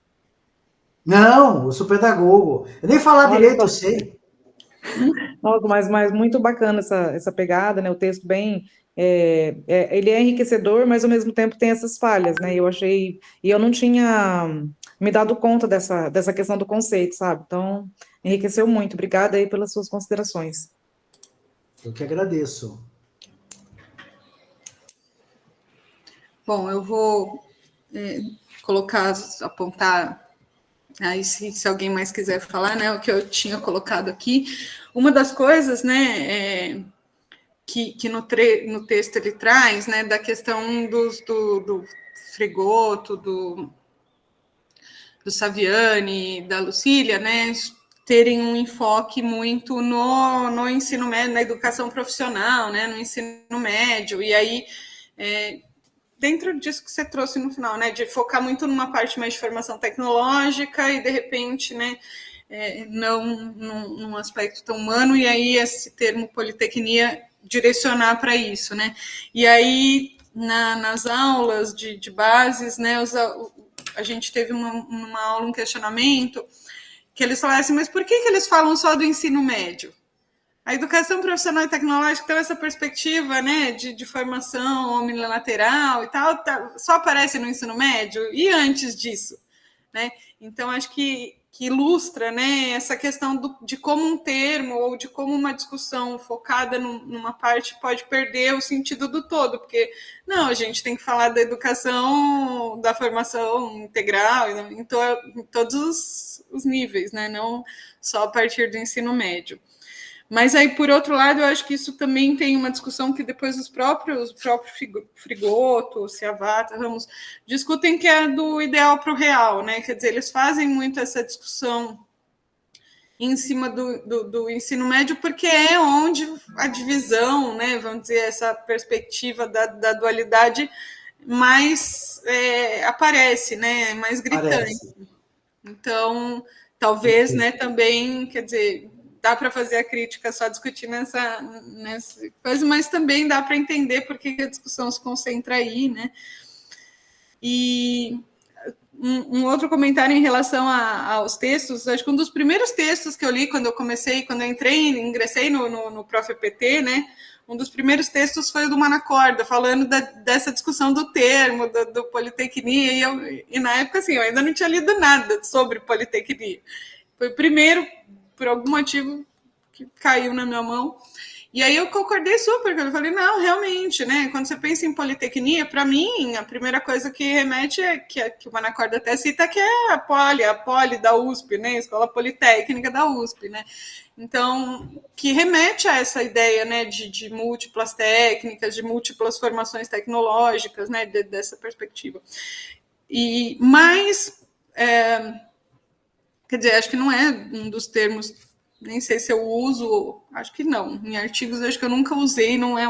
Não, eu sou pedagogo. Eu nem falar
Olha
direito,
só.
eu sei.
Nossa, mas muito bacana essa pegada, né? O texto bem. Ele é enriquecedor, mas ao mesmo tempo tem essas falhas, né? Eu achei. E eu não tinha me dado conta dessa questão do conceito, sabe? Então, enriqueceu muito. Obrigada aí pelas suas considerações.
Eu que agradeço.
Bom, eu vou apontar. Aí, se alguém mais quiser falar, né, o que eu tinha colocado aqui, uma das coisas, né, que no texto ele traz, né, da questão do Frigoto, do Saviani, da Lucília, né, terem um enfoque muito no ensino médio, na educação profissional, né, no ensino médio, e aí dentro disso que você trouxe no final, né, de focar muito numa parte mais de formação tecnológica e, de repente, né, não num aspecto tão humano, e aí esse termo politecnia direcionar para isso, né? E aí, nas aulas de bases, né, a gente teve uma aula, um questionamento, que eles falaram assim, mas por que eles falam só do ensino médio? A educação profissional e tecnológica tem essa perspectiva, né, de formação omnilateral e tal, só aparece no ensino médio e antes disso, né? Então, acho que ilustra, né, essa questão de como um termo ou de como uma discussão focada numa parte pode perder o sentido do todo, porque, não, a gente tem que falar da educação, da formação integral, em todos os níveis, né, não só a partir do ensino médio. Mas aí, por outro lado, eu acho que isso também tem uma discussão que depois o próprio Frigoto, Ciavata, Ramos, discutem, que é do ideal para o real, né? Quer dizer, eles fazem muito essa discussão em cima do ensino médio, porque é onde a divisão, né, vamos dizer, essa perspectiva da dualidade mais aparece, né, mais gritante.
Parece.
Então, talvez, né, também, quer dizer, dá para fazer a crítica só discutir nessa coisa, mas também dá para entender por que a discussão se concentra aí, né? E um outro comentário em relação aos textos, acho que um dos primeiros textos que eu li quando eu ingressei no ProfEPT, né? Um dos primeiros textos foi o do Manacorda, falando dessa discussão do termo, do Politecnia, e na época, assim, eu ainda não tinha lido nada sobre Politecnia. Foi o primeiro, por algum motivo, que caiu na minha mão. E aí eu concordei super, porque eu falei, não, realmente, né? Quando você pensa em Politecnia, para mim, a primeira coisa que remete que o Manacorda até cita, que é a Poli da USP, né? Escola Politécnica da USP, né? Então, que remete a essa ideia, né, de múltiplas técnicas, de múltiplas formações tecnológicas, né, dessa perspectiva. Mas, quer dizer, acho que não é um dos termos, nem sei se eu uso, acho que não, em artigos acho que eu nunca usei, não é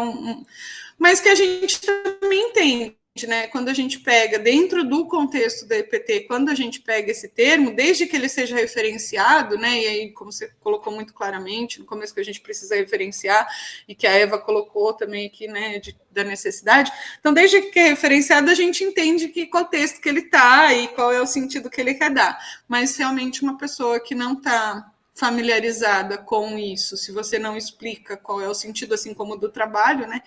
mas que a gente também entende, né? Quando a gente pega dentro do contexto da EPT, quando a gente pega esse termo, desde que ele seja referenciado, né? E aí, como você colocou muito claramente, no começo que a gente precisa referenciar, e que a Eva colocou também aqui, né, da necessidade. Então, desde que é referenciado, a gente entende que contexto que ele está e qual é o sentido que ele quer dar. Mas realmente uma pessoa que não está familiarizada com isso, se você não explica qual é o sentido, assim como do trabalho, né?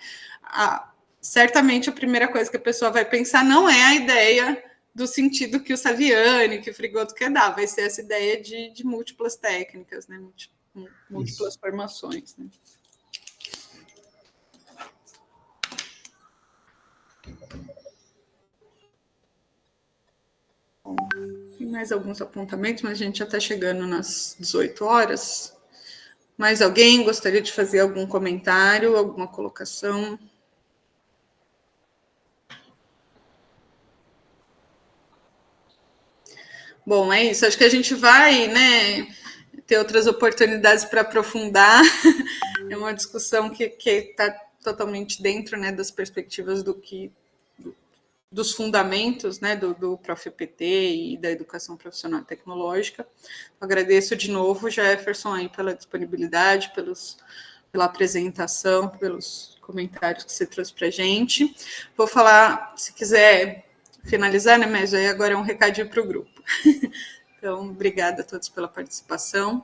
Certamente a primeira coisa que a pessoa vai pensar não é a ideia do sentido que o Saviani, que o Frigoto quer dar, vai ser essa ideia de múltiplas técnicas, né? Múltiplas formações. Né? Bom, tem mais alguns apontamentos, mas a gente já está chegando nas 18 horas. Mais alguém gostaria de fazer algum comentário, alguma colocação? Bom, é isso. Acho que a gente vai, né, ter outras oportunidades para aprofundar. É uma discussão que está totalmente dentro, né, das perspectivas dos fundamentos, né, do ProfEPT e da educação profissional e tecnológica. Agradeço de novo, Jefferson, aí pela disponibilidade, pela apresentação, pelos comentários que você trouxe para a gente. Vou falar, se quiser finalizar, né, mas aí agora é um recadinho para o grupo. Então, obrigada a todos pela participação.